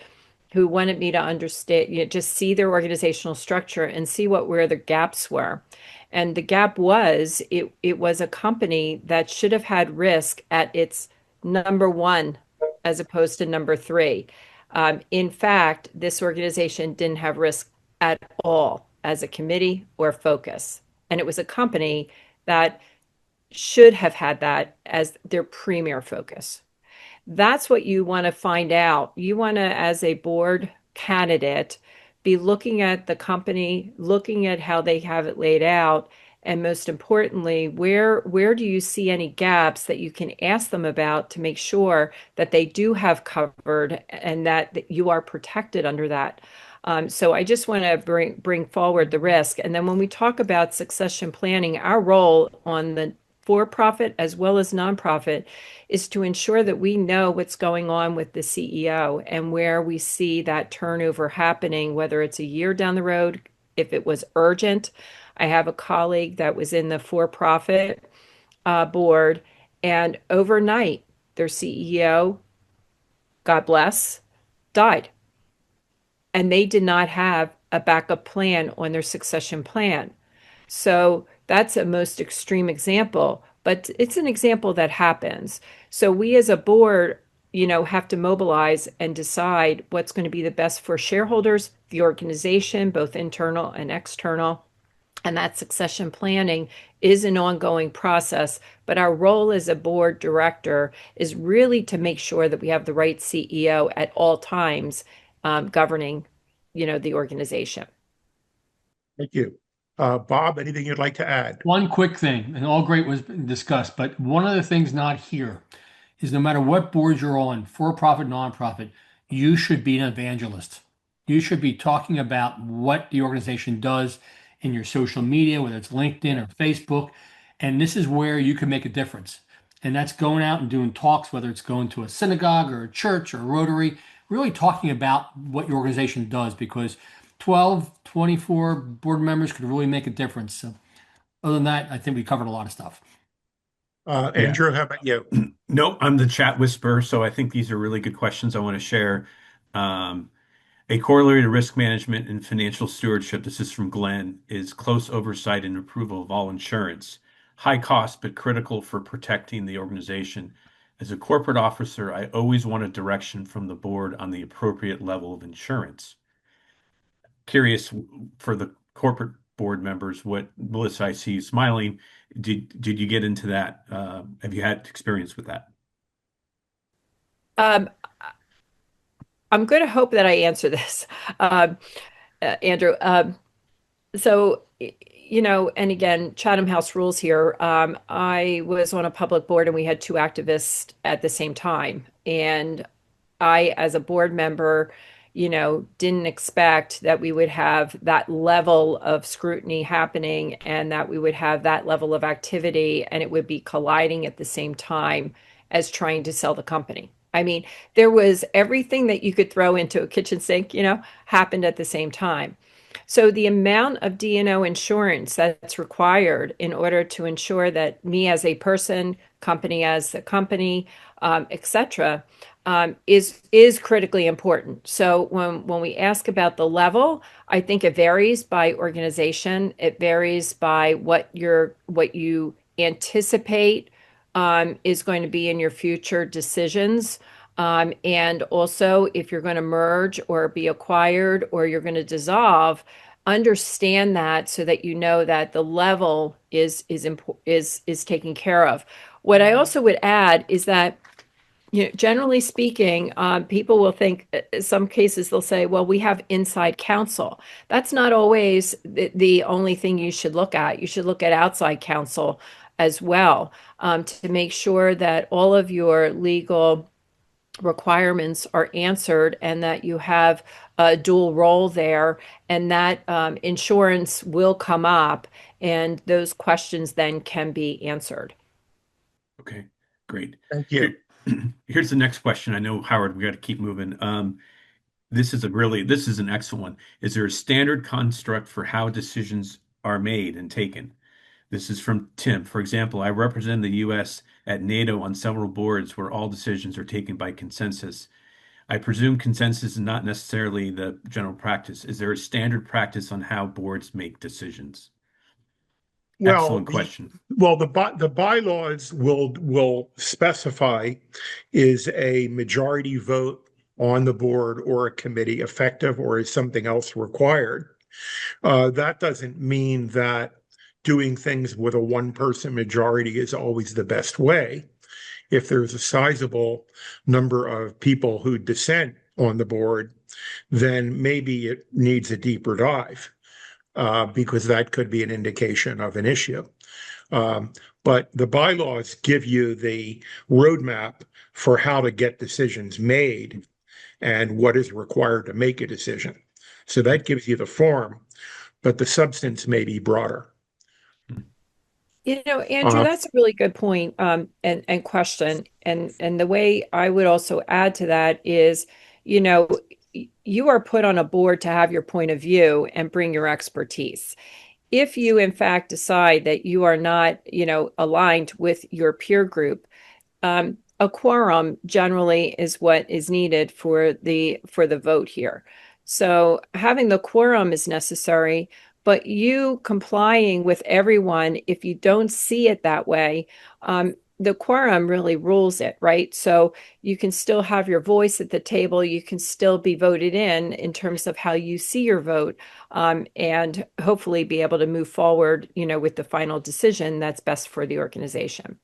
who wanted me to understand, just see their organizational structure and see where the gaps were. And the gap was it was a company that should have had risk at its number one as opposed to number three. In fact, this organization didn't have risk at all as a committee or focus. And it was a company that should have had that as their premier focus. That's what you want to find out. You want to, as a board candidate, be looking at the company, looking at how they have it laid out, and most importantly, where do you see any gaps that you can ask them about to make sure that they do have covered and that you are protected under that. So I just want to bring forward the risk. And then when we talk about succession planning, our role on the for-profit as well as nonprofit is to ensure that we know what's going on with the CEO and where we see that turnover happening, whether it's a year down the road, if it was urgent. I have a colleague that was in the for-profit board, and overnight, their CEO, God bless, died. And they did not have a backup plan on their succession plan. So that's a most extreme example, but it's an example that happens. So we as a board, have to mobilize and decide what's going to be the best for shareholders, the organization, both internal and external. And that succession planning is an ongoing process. But our role as a board director is really to make sure that we have the right CEO at all times governing, the organization. Thank you. Bob, anything you'd like to add? One quick thing, and all great was discussed, but one of the things not here is no matter what board you're on, for profit, nonprofit, you should be an evangelist. You should be talking about what the organization does in your social media, whether it's LinkedIn or Facebook. And this is where you can make a difference. And that's going out and doing talks, whether it's going to a synagogue or a church or a Rotary, really talking about what your organization does, because 12, 24 board members could really make a difference. So other than that, I think we covered a lot of stuff. Yeah. Andrew, how about you? Nope, I'm the chat whisperer, so I think these are really good questions I want to share. Um, a corollary to risk management and financial stewardship, this is from Glenn, is close oversight and approval of all insurance. High cost, but critical for protecting the organization. As a corporate officer, I always want a direction from the board on the appropriate level of insurance. Curious for the corporate board members, what Melissa, I see you smiling. Did you get into that? Have you had experience with that? Um, I'm going to hope that I answer this, Andrew. So, and again, Chatham House rules here. I was on a public board and we had two activists at the same time. And I, as a board member, didn't expect that we would have that level of scrutiny happening and that we would have that level of activity and it would be colliding at the same time as trying to sell the company. I mean, there was everything that you could throw into a kitchen sink, happened at the same time. So the amount of D&O insurance that's required in order to ensure that me as a person, company as a company, etc., is critically important. So when we ask about the level, I think it varies by organization. It varies by what you anticipate is going to be in your future decisions. And also, if you're going to merge or be acquired or you're going to dissolve, understand that so that you know that the level is taken care of. What I also would add is that, generally speaking, people will think, some cases they'll say, well, we have inside counsel. That's not always the only thing you should look at. You should look at outside counsel as well, to make sure that all of your legal requirements are answered and that you have a dual role there and that insurance will come up and those questions then can be answered. Okay, great. Thank you. Here's the next question. I know, Howard, we got to keep moving. This is an excellent one. Is there a standard construct for how decisions are made and taken? This is from Tim. For example, I represent the U.S. at NATO on several boards where all decisions are taken by consensus. I presume consensus is not necessarily the general practice. Is there a standard practice on how boards make decisions? Well, Excellent question. the bylaws will specify is a majority vote on the board or a committee effective, or is something else required. That doesn't mean that doing things with a one-person majority is always the best way. If there's a sizable number of people who dissent on the board, then maybe it needs a deeper dive, because that could be an indication of an issue. Um, but the bylaws give you the roadmap for how to get decisions made and what is required to make a decision. So that gives you the form, but the substance may be broader. Andrew, Uh, that's a really good point, and question. And the way I would also add to that is, you know, you are put on a board to have your point of view and bring your expertise. If you, in fact, decide that you are not, aligned with your peer group, a quorum generally is what is needed for the vote here. So having the quorum is necessary, but you complying with everyone, if you don't see it that way, the quorum really rules it, right? So you can still have your voice at the table. You can still be voted in terms of how you see your vote, and hopefully be able to move forward, with the final decision that's best for the organization.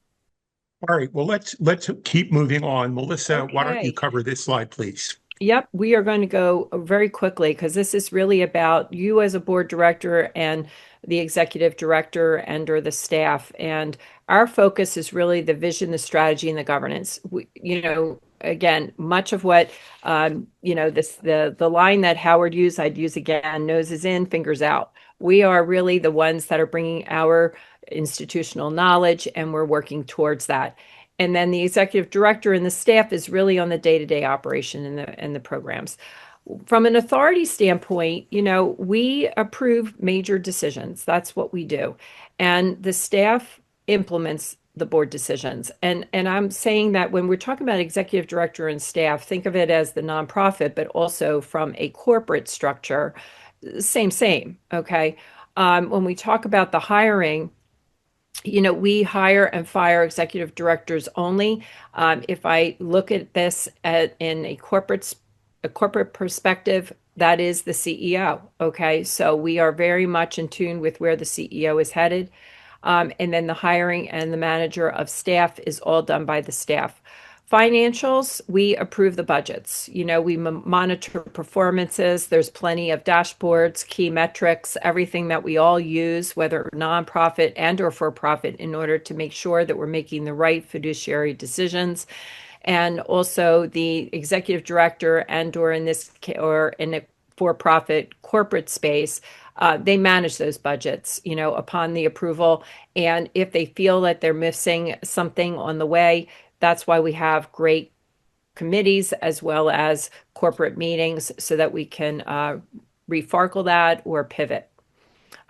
all right, well, let's keep moving on. Melissa, why don't you Okay. cover this slide, please? Yep, we are going to go very quickly because this is really about you as a board director and the executive director and or the staff. And our focus is really the vision, the strategy, and the governance. Again, much of what the line that Howard used, I'd use again: noses in, fingers out. We are really the ones that are bringing our institutional knowledge, and we're working towards that. And then the executive director and the staff is really on the day-to-day operation and the programs. From an authority standpoint, we approve major decisions. That's what we do. And the staff implements the board decisions. And I'm saying that when we're talking about executive director and staff, think of it as the nonprofit, but also from a corporate structure, same, okay? When we talk about the hiring, we hire and fire executive directors only. If I look at this in a corporate perspective, that is the CEO. Okay, so we are very much in tune with where the CEO is headed. And then the hiring and the manager of staff is all done by the staff. Financials, we approve the budgets. We monitor performances. There's plenty of dashboards, key metrics, everything that we all use, whether nonprofit and or for profit, in order to make sure that we're making the right fiduciary decisions. And also the executive director and or in a for-profit corporate space, they manage those budgets, upon the approval. And if they feel that they're missing something on the way, that's why we have great committees as well as corporate meetings so that we can refarkle that or pivot.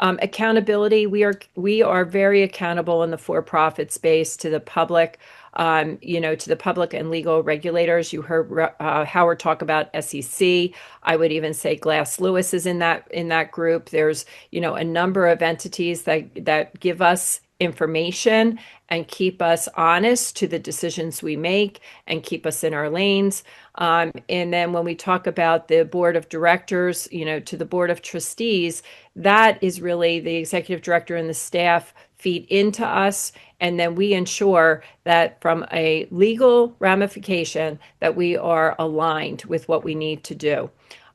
Accountability, we are very accountable in the for-profit space to the public, to the public and legal regulators. You heard Howard talk about SEC. I would even say Glass Lewis is in that group. There's a number of entities that give us information and keep us honest to the decisions we make and keep us in our lanes. And then when we talk about the board of directors, to the board of trustees, that is really the executive director and the staff feed into us. And then we ensure that from a legal ramification that we are aligned with what we need to do.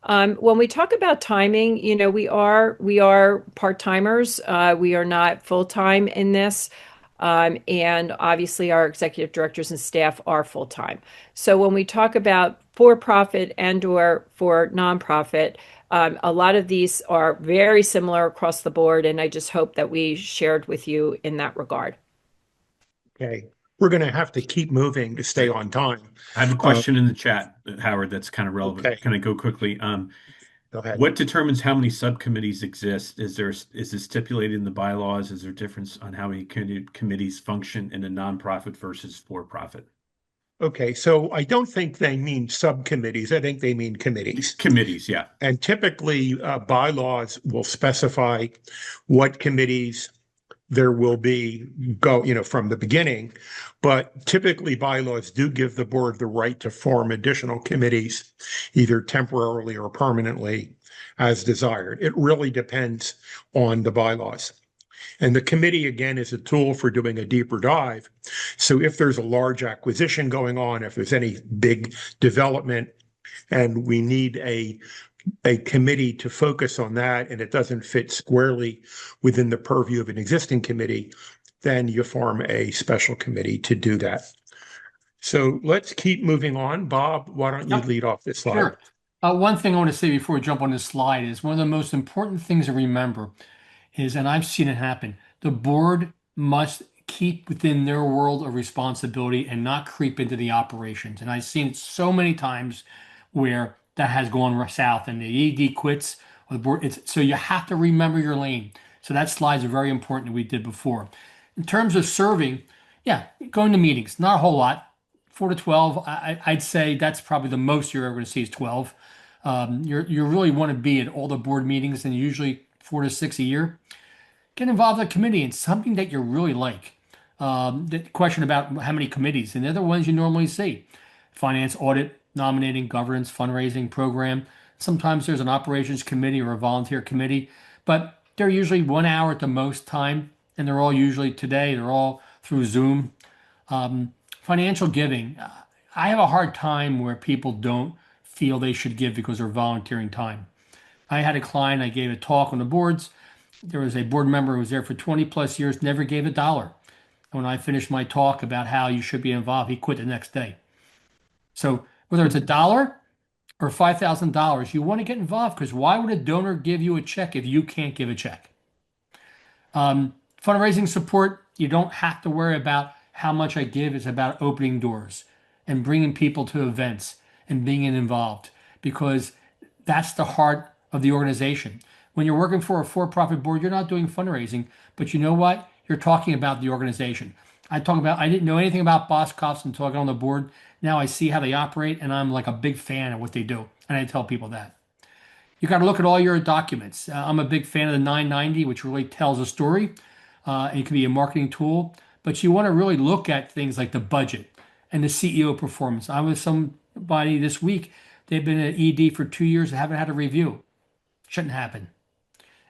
When we talk about timing, we are part-timers. We are not full-time in this. And obviously our executive directors and staff are full-time. So when we talk about for-profit and or for nonprofit, a lot of these are very similar across the board, and I just hope that we shared with you in that regard. Okay. we're going to have to keep moving to stay on time. I have a Uh, question in the chat, Howard, that's kind of relevant. okay, Can I go quickly? go ahead. What determines how many subcommittees exist? Is this stipulated in the bylaws? Is there a difference on how many committees function in a nonprofit versus for-profit? Okay, so I don't think they mean subcommittees. I think they mean committees. Committees, yeah. And typically, bylaws will specify what committees there will be from the beginning. But typically, bylaws do give the board the right to form additional committees, either temporarily or permanently, as desired. It really depends on the bylaws. And the committee, again, is a tool for doing a deeper dive. So if there's a large acquisition going on, if there's any big development, and we need a committee to focus on that, and it doesn't fit squarely within the purview of an existing committee, then you form a special committee to do that. So let's keep moving on. Bob, why don't you lead off this slide? Sure. One thing I want to say before we jump on this slide is one of the most important things to remember is, and I've seen it happen, the board must keep within their world of responsibility and not creep into the operations. And I've seen it so many times where that has gone south and the ED quits or the board. So you have to remember your lane. So that slide is very important that we did before. In terms of serving, yeah, going to meetings, not a whole lot. 4 to 12, I'd say that's probably the most you're ever going to see is 12. You really want to be at all the board meetings and usually 4 to 6 a year. Get involved in a committee in something that you really like. The question about how many committees, and they're the ones you normally see. Finance, audit, nominating, governance, fundraising, program. Sometimes there's an operations committee or a volunteer committee, but they're usually 1 hour at the most time, and they're all usually today, they're all through Zoom. Financial giving. I have a hard time where people don't feel they should give because they're volunteering time. I had a client, I gave a talk on the boards. There was a board member who was there for 20 plus years, never gave a dollar. And when I finished my talk about how you should be involved, he quit the next day. So whether it's $1 or $5,000, you want to get involved because why would a donor give you a check if you can't give a check? Fundraising support, you don't have to worry about how much I give. It's about opening doors and bringing people to events and being involved because that's the heart of the organization. When you're working for a for-profit board, you're not doing fundraising, but you know what? You're talking about the organization. I didn't know anything about Boscov's until I got on the board. Now I see how they operate and I'm like a big fan of what they do. And I tell people that. You got to look at all your documents. I'm a big fan of the 990, which really tells a story. It can be a marketing tool, but you want to really look at things like the budget and the CEO performance. I was somebody this week, they've been at ED for 2 years, they haven't had a review. Shouldn't happen.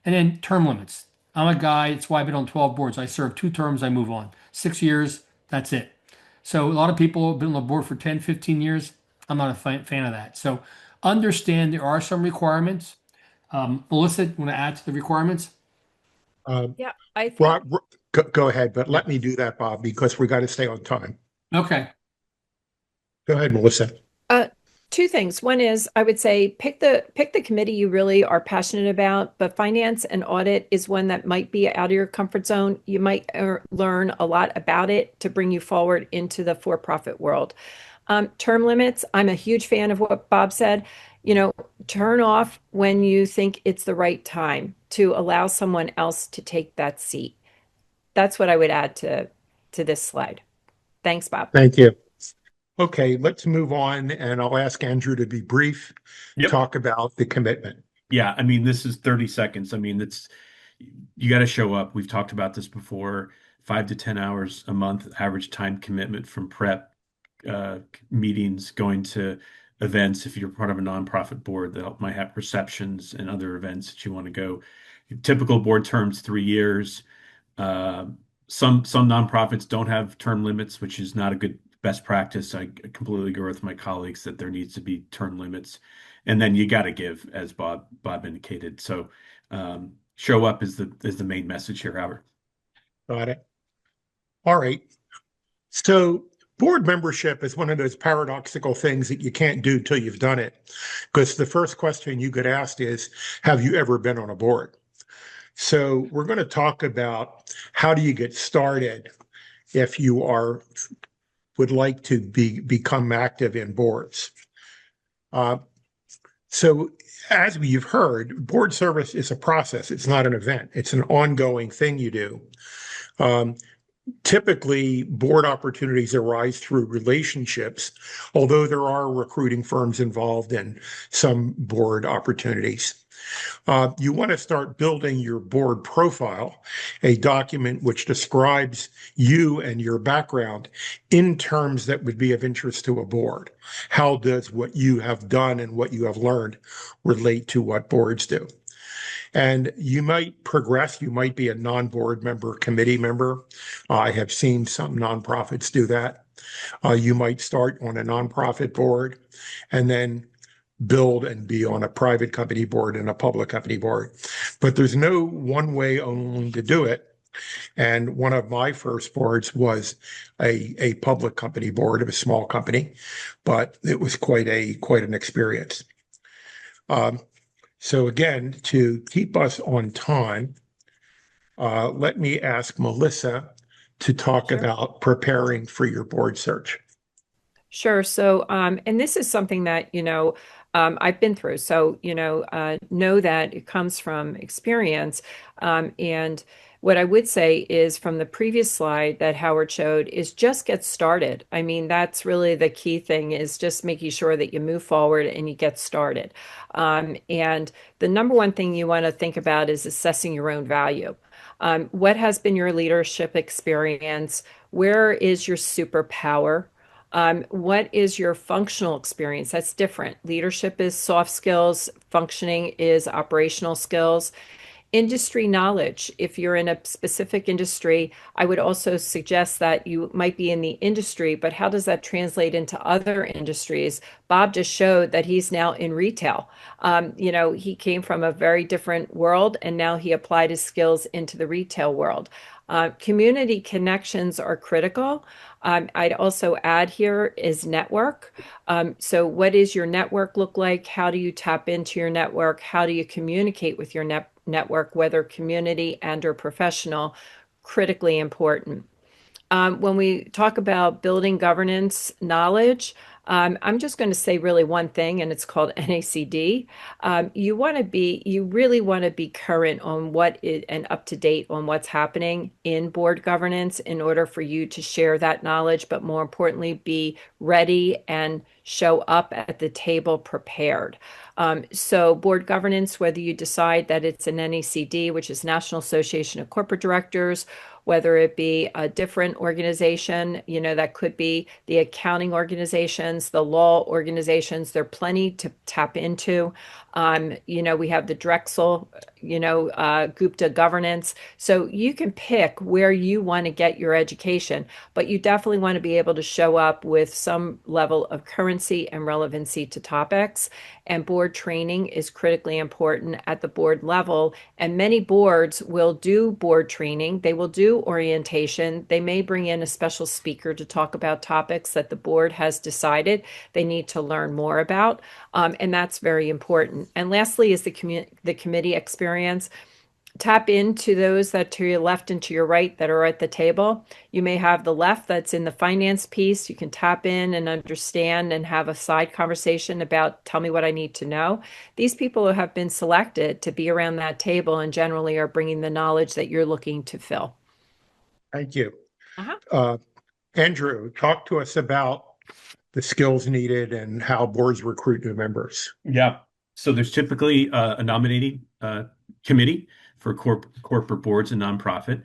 And then term limits. I'm a guy, that's why I've been on 12 boards. I serve 2 terms, I move on. 6 years, that's it. So a lot of people have been on the board for 10, 15 years. I'm not a fan of that. So understand there are some requirements. Melissa, you want to add to the requirements? Yeah, I think. Go ahead, but let me do that, Bob, because we got to stay on time. Okay. Go ahead, Melissa. 2 things. One is I would say pick the committee you really are passionate about, but finance and audit is one that might be out of your comfort zone. You might learn a lot about it to bring you forward into the for-profit world. Term limits, I'm a huge fan of what Bob said. Turn off when you think it's the right time to allow someone else to take that seat. That's what I would add to this slide. Thanks, Bob. Thank you. Okay, let's move on, and I'll ask Andrew to be brief, Yep. talk about the commitment. Yeah, I mean, this is 30 seconds. I mean, you got to show up. We've talked about this before. 5 to 10 hours a month, average time commitment from prep, meetings, going to events. If you're part of a nonprofit board that might have receptions and other events that you want to go. Typical board terms, 3 years. Some nonprofits don't have term limits, which is not a good best practice. I completely agree with my colleagues that there needs to be term limits, and then you got to give, as Bob indicated. So show up is the main message here, Howard. Got it. All right. So board membership is one of those paradoxical things that you can't do till you've done it, because the first question you get asked is, have you ever been on a board? So we're going to talk about how do you get started if you would like to become active in boards. Uh, so as you've heard, board service is a process. It's not an event. It's an ongoing thing you do. Um, Typically, board opportunities arise through relationships, although there are recruiting firms involved in some board opportunities. You want to start building your board profile, a document which describes you and your background in terms that would be of interest to a board. How does what you have done and what you have learned relate to what boards do? And you might progress. You might be a non-board member, committee member. I have seen some nonprofits do that. You might start on a nonprofit board and then build and be on a private company board and a public company board. But there's no one way only to do it. And one of my first boards was a public company board of a small company, but it was quite an experience. So again, to keep us on time, let me ask Melissa to talk Sure. about preparing for your board search. Sure. So, and this is something that, I've been through. So, know that it comes from experience. And what I would say is from the previous slide that Howard showed is just get started. I mean, that's really the key thing is just making sure that you move forward and you get started. And the number one thing you want to think about is assessing your own value. What has been your leadership experience? Where is your superpower? What is your functional experience? That's different. Leadership is soft skills, functioning is operational skills. Industry knowledge. If you're in a specific industry, I would also suggest that you might be in the industry, but how does that translate into other industries? Bob just showed that he's now in retail. He came from a very different world and now he applied his skills into the retail world. Community connections are critical. I'd also add here is network. So what does your network look like? How do you tap into your network? How do you communicate with your network, whether community and or professional? Critically important. When we talk about building governance knowledge, I'm just going to say really one thing, and it's called NACD. You really want to be current on what is and up to date on what's happening in board governance in order for you to share that knowledge, but more importantly, be ready and show up at the table prepared. So board governance, whether you decide that it's an NACD, which is National Association of Corporate Directors, whether it be a different organization, that could be the accounting organizations, the law organizations, there are plenty to tap into. We have the Drexel, Gupta governance. So you can pick where you want to get your education, but you definitely want to be able to show up with some level of currency and relevancy to topics. And board training is critically important at the board level. And many boards will do board training. They will do orientation. They may bring in a special speaker to talk about topics that the board has decided they need to learn more about. And that's very important. And lastly is the committee experience. Tap into those that to your left and to your right that are at the table. You may have the left that's in the finance piece. You can tap in and understand and have a side conversation about tell me what I need to know. These people have been selected to be around that table and generally are bringing the knowledge that you're looking to fill. Thank you. Uh-huh. Andrew, talk to us about the skills needed and how boards recruit new members. Yeah. So there's typically a nominating committee for corporate boards and nonprofit.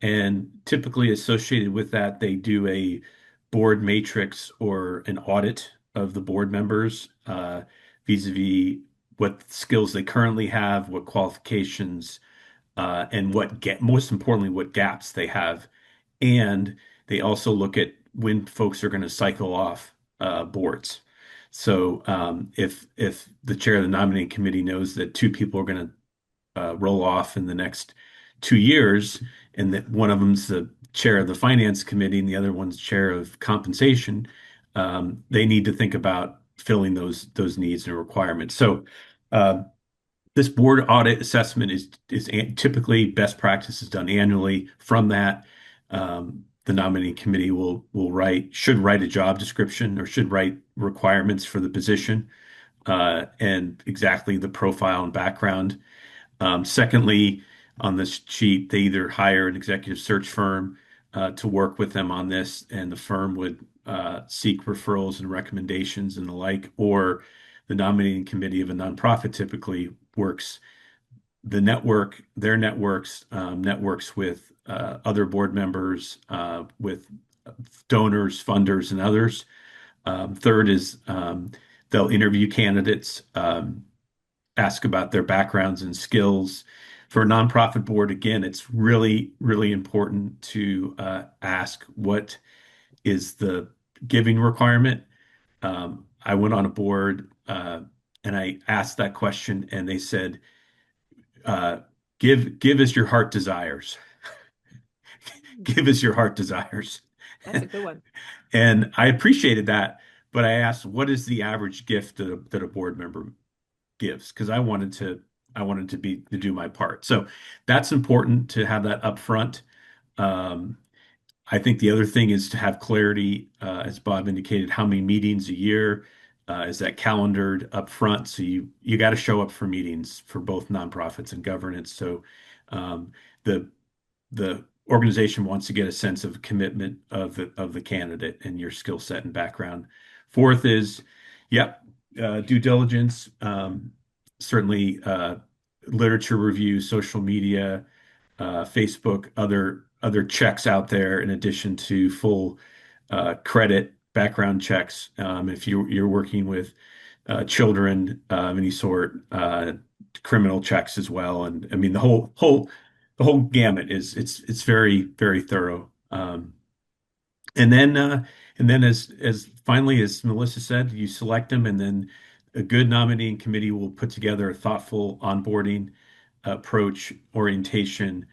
And typically associated with that, they do a board matrix or an audit of the board members vis-a-vis what skills they currently have, what qualifications, and most importantly, what gaps they have. And they also look at when folks are going to cycle off boards. So if the chair of the nominating committee knows that two people are going to roll off in the next 2 years, and that one of them's the chair of the finance committee and the other one's chair of compensation, they need to think about filling those needs and requirements. So this board audit assessment is typically best practice is done annually. From that, the nominating committee should write a job description or should write requirements for the position, and exactly the profile and background. Secondly, on this sheet, they either hire an executive search firm to work with them on this, and the firm would seek referrals and recommendations and the like, or the nominating committee of a nonprofit typically works their networks with other board members, with donors, funders, and others. Third is they'll interview candidates, ask about their backgrounds and skills. For a nonprofit board, again, it's really, really important to ask what is the giving requirement. I went on a board and I asked that question, and they said, "Give as your heart desires." Give as your heart desires. That's a good one. And I appreciated that, but I asked, "What is the average gift that a board member gives?" Because I wanted to do my part. So that's important to have that up front. I think the other thing is to have clarity, as Bob indicated, how many meetings a year, is that calendared up front? So you got to show up for meetings for both nonprofits and governance. So the the organization wants to get a sense of commitment of the candidate and your skill set and background. Fourth is, yep, due diligence. Certainly, literature review, social media, Facebook, other checks out there in addition to full credit background checks. If you're working with children of any sort, criminal checks as well. And I mean the whole gamut it's very, very thorough. And then as finally, as Melissa said, you select them, and then a good nominating committee will put together a thoughtful onboarding approach orientation.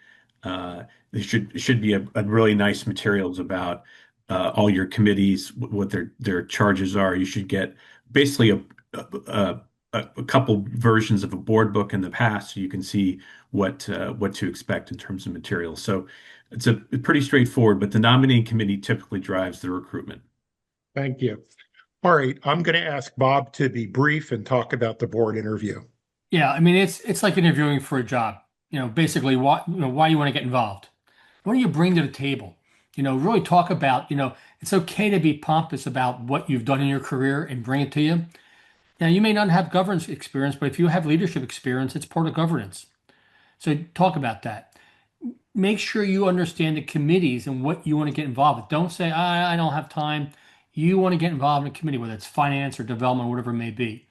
There should be a really nice materials about all your committees, what their charges are. You should get basically a couple versions of a board book in the past, so you can see what to expect in terms of materials. So it's pretty straightforward, but the nominating committee typically drives the recruitment. Thank you. All right, I'm going to ask Bob to be brief and talk about the board interview. Yeah, I mean it's like interviewing for a job. Basically why you want to get involved. What do you bring to the table? Really talk about, it's okay to be pompous about what you've done in your career and bring it to you. Now, you may not have governance experience, but if you have leadership experience, it's part of governance. So talk about that. Make sure you understand the committees and what you want to get involved with. Don't say, I don't have time. You want to get involved in a committee, whether it's finance or development, or whatever it may be.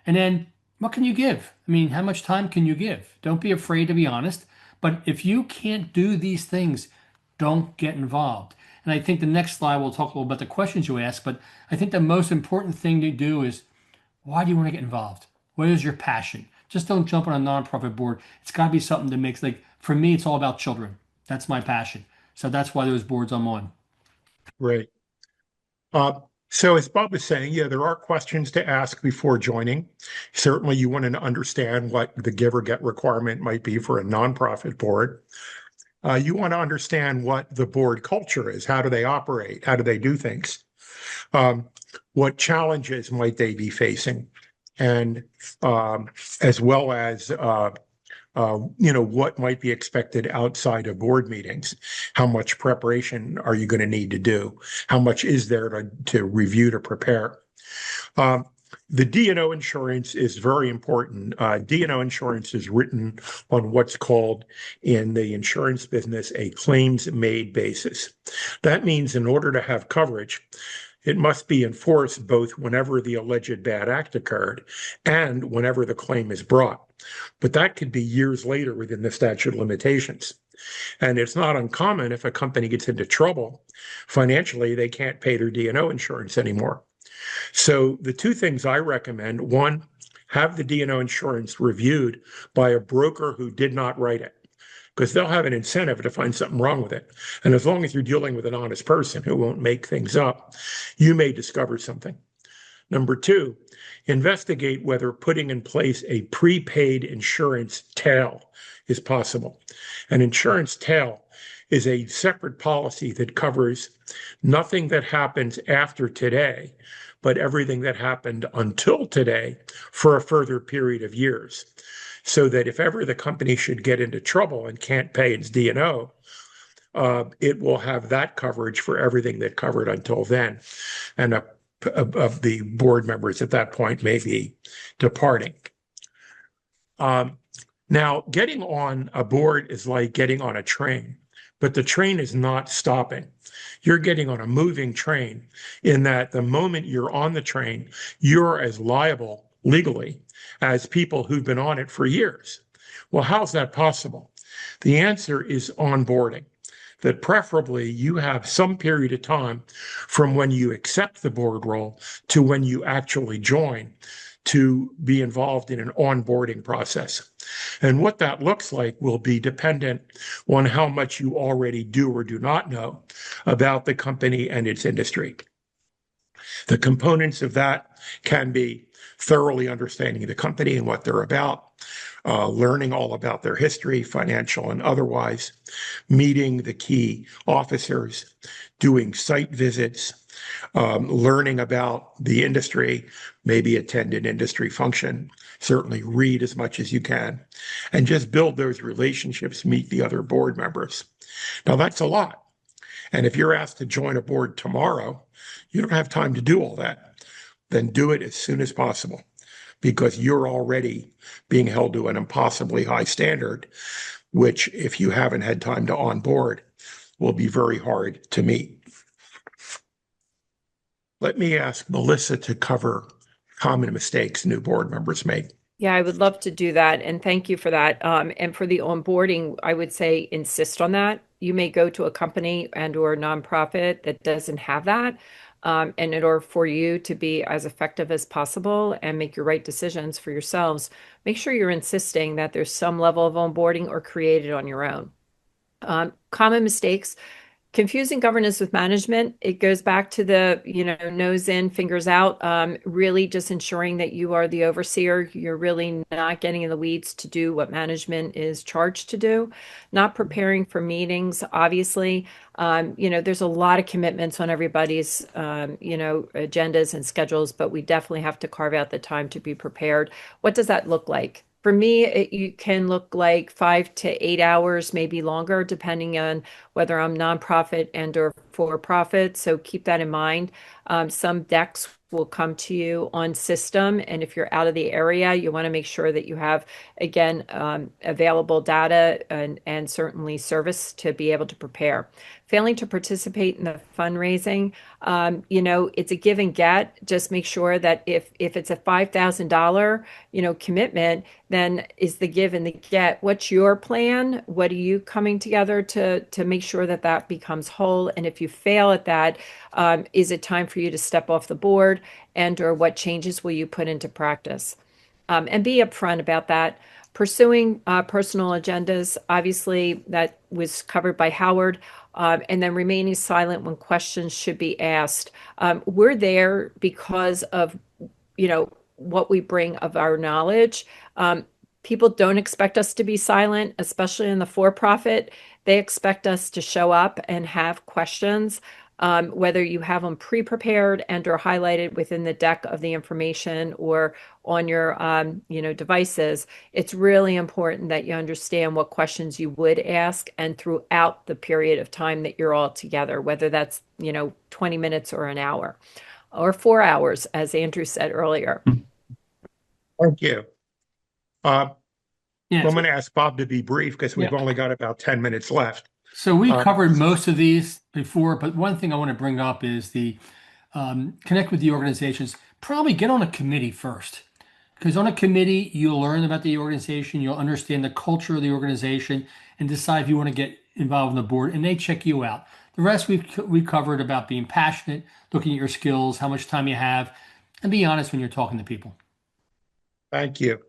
And then what can you give? I mean, how much time can you give? Don't be afraid to be honest. But if you can't do these things, don't get involved. And I think the next slide we'll talk a little about the questions you ask, but I think the most important thing to do is, why do you want to get involved? What is your passion? Just don't jump on a nonprofit board. It's got to be something that makes, like, for me, it's all about children. That's my passion. So that's why those boards I'm on. Right. So as Bob was saying, yeah, there are questions to ask before joining. Certainly you want to understand what the give or get requirement might be for a nonprofit board. You want to understand what the board culture is. How do they operate? How do they do things? What challenges might they be facing? And as well as what might be expected outside of board meetings. How much preparation are you going to need to do? How much is there to review, to prepare? The D&O insurance is very important. D&O insurance is written on what's called in the insurance business a claims-made basis. That means in order to have coverage, it must be enforced both whenever the alleged bad act occurred and whenever the claim is brought. But that could be years later within the statute of limitations. And it's not uncommon if a company gets into trouble financially, they can't pay their D&O insurance anymore. So the two things I recommend, one, have the D&O insurance reviewed by a broker who did not write it, because they'll have an incentive to find something wrong with it. And as long as you're dealing with an honest person who won't make things up, you may discover something. Number two, investigate whether putting in place a prepaid insurance tail is possible. An insurance tail is a separate policy that covers nothing that happens after today, but everything that happened until today for a further period of years. So that if ever the company should get into trouble and can't pay its D&O, it will have that coverage for everything that covered until then. And of the board members at that point may be departing. Now, getting on a board is like getting on a train, but the train is not stopping. You're getting on a moving train in that the moment you're on the train, you're as liable legally as people who've been on it for years. Well, how's that possible? The answer is onboarding. That preferably you have some period of time from when you accept the board role to when you actually join to be involved in an onboarding process. And what that looks like will be dependent on how much you already do or do not know about the company and its industry. The components of that can be thoroughly understanding the company and what they're about, learning all about their history, financial and otherwise, meeting the key officers, doing site visits, learning about the industry, maybe attend an industry function, certainly read as much as you can, and just build those relationships, meet the other board members. Now, that's a lot. And if you're asked to join a board tomorrow, you don't have time to do all that. Then do it as soon as possible, because you're already being held to an impossibly high standard, which, if you haven't had time to onboard, will be very hard to meet. Let me ask Melissa to cover common mistakes new board members make. Yeah, I would love to do that. And thank you for that. And for the onboarding, I would say insist on that. You may go to a company and or a nonprofit that doesn't have that. And in order for you to be as effective as possible and make your right decisions for yourselves, make sure you're insisting that there's some level of onboarding or create it on your own. Common mistakes. Confusing governance with management, it goes back to the, nose in, fingers out, really just ensuring that you are the overseer. You're really not getting in the weeds to do what management is charged to do. Not preparing for meetings, obviously. There's a lot of commitments on everybody's, agendas and schedules, but we definitely have to carve out the time to be prepared. What does that look like? For me, you can look like 5 to 8 hours, maybe longer, depending on whether I'm nonprofit and or for-profit. So keep that in mind. Some decks will come to you on system. And if you're out of the area, you want to make sure that you have, again, available data and certainly service to be able to prepare. Failing to participate in the fundraising, it's a give and get. Just make sure that if it's a $5,000, commitment, then is the give and the get. What's your plan? What are you coming together to make sure that that becomes whole? And if you fail at that, is it time for you to step off the board, and or what changes will you put into practice? And be upfront about that. Pursuing personal agendas, obviously that was covered by Howard, and then remaining silent when questions should be asked. We're there because of, what we bring of our knowledge. People don't expect us to be silent, especially in the for-profit. They expect us to show up and have questions. Whether you have them pre-prepared and or highlighted within the deck of the information or on your devices, it's really important that you understand what questions you would ask, and throughout the period of time that you're all together, whether that's 20 minutes or an hour or 4 hours, as Andrew said earlier. Thank you. Yeah, I'm going to ask Bob to be brief because we've only got about 10 minutes left. so we covered most of these before, but one thing I want to bring up is the connect with the organizations. Probably get on a committee first, because on a committee, you'll learn about the organization, you'll understand the culture of the organization, and decide if you want to get involved in the board, and they check you out. The rest we covered about being passionate, looking at your skills, how much time you have, and be honest when you're talking to people. Thank you.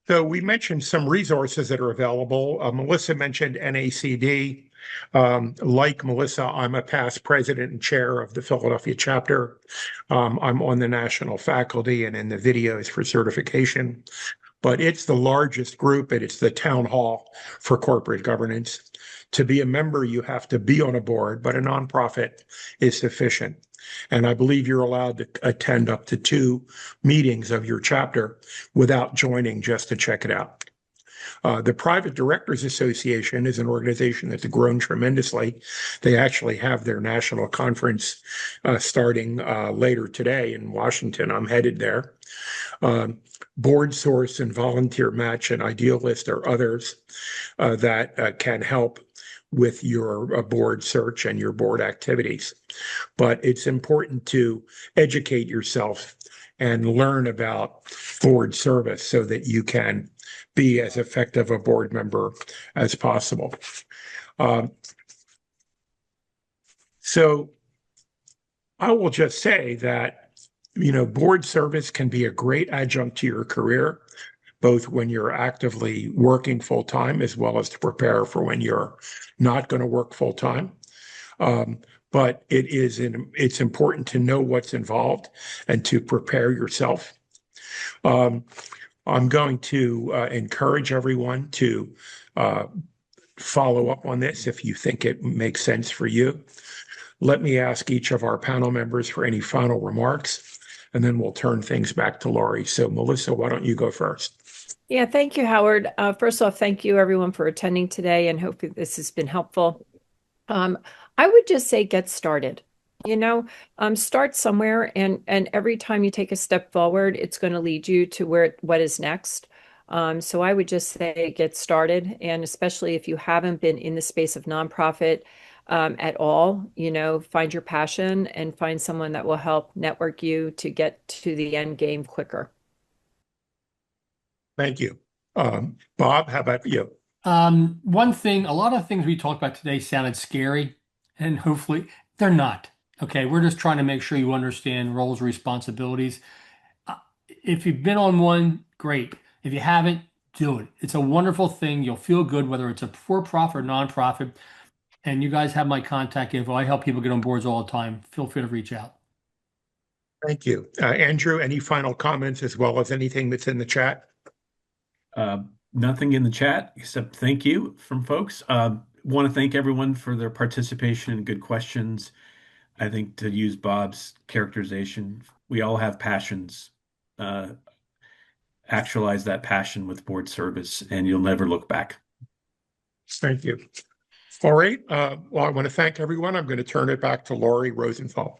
So we mentioned some resources that are available. Melissa mentioned NACD. Like Melissa, I'm a past president and chair of the Philadelphia chapter. I'm on the national faculty and in the videos for certification. but it's the largest group and it's the town hall for corporate governance. To be a member, you have to be on a board, but a nonprofit is sufficient. And I believe you're allowed to attend up to 2 meetings of your chapter without joining just to check it out. The Private Directors Association is an organization that's grown tremendously. They actually have their national conference starting later today in Washington. I'm headed there. Board Source and Volunteer Match and Idealist are others that can help with your board search and your board activities. But it's important to educate yourself and learn about board service so that you can be as effective a board member as possible. So I will just say that, board service can be a great adjunct to your career, both when you're actively working full time as well as to prepare for when you're not going to work full time. But it's important to know what's involved and to prepare yourself. I'm going to encourage everyone to follow up on this if you think it makes sense for you. Let me ask each of our panel members for any final remarks, and then we'll turn things back to Lori. So, Melissa, why don't you go first? Yeah, thank you, Howard. First off, thank you everyone for attending today, and hope this has been helpful. I would just say get started. Start somewhere, and every time you take a step forward, it's going to lead you to what is next. So I would just say get started, and especially if you haven't been in the space of nonprofit at all, find your passion and find someone that will help network you to get to the end game quicker. Thank you. Bob, how about you? One thing, a lot of things we talked about today sounded scary, and hopefully they're not. Okay, we're just trying to make sure you understand roles and responsibilities. If you've been on one, great. If you haven't, do it. It's a wonderful thing. You'll feel good, whether it's a for-profit or nonprofit. And you guys have my contact info. I help people get on boards all the time. Feel free to reach out. Thank you. Andrew, any final comments as well as anything that's in the chat? Nothing in the chat except thank you from folks. Want to thank everyone for their participation and good questions. I think, to use Bob's characterization, we all have passions. Actualize that passion with board service, and you'll never look back. Thank you. All right. Well, I want to thank everyone. I'm going to turn it back to Lori Rosenthal.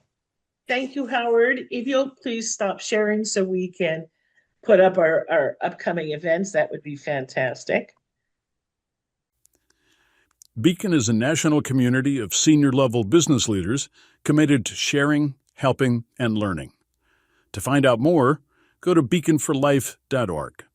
Thank you, Howard. If you'll please stop sharing so we can put up our upcoming events, that would be fantastic. Beacon is a national community of senior-level business leaders committed to sharing, helping, and learning. To find out more, go to beaconforlife.org.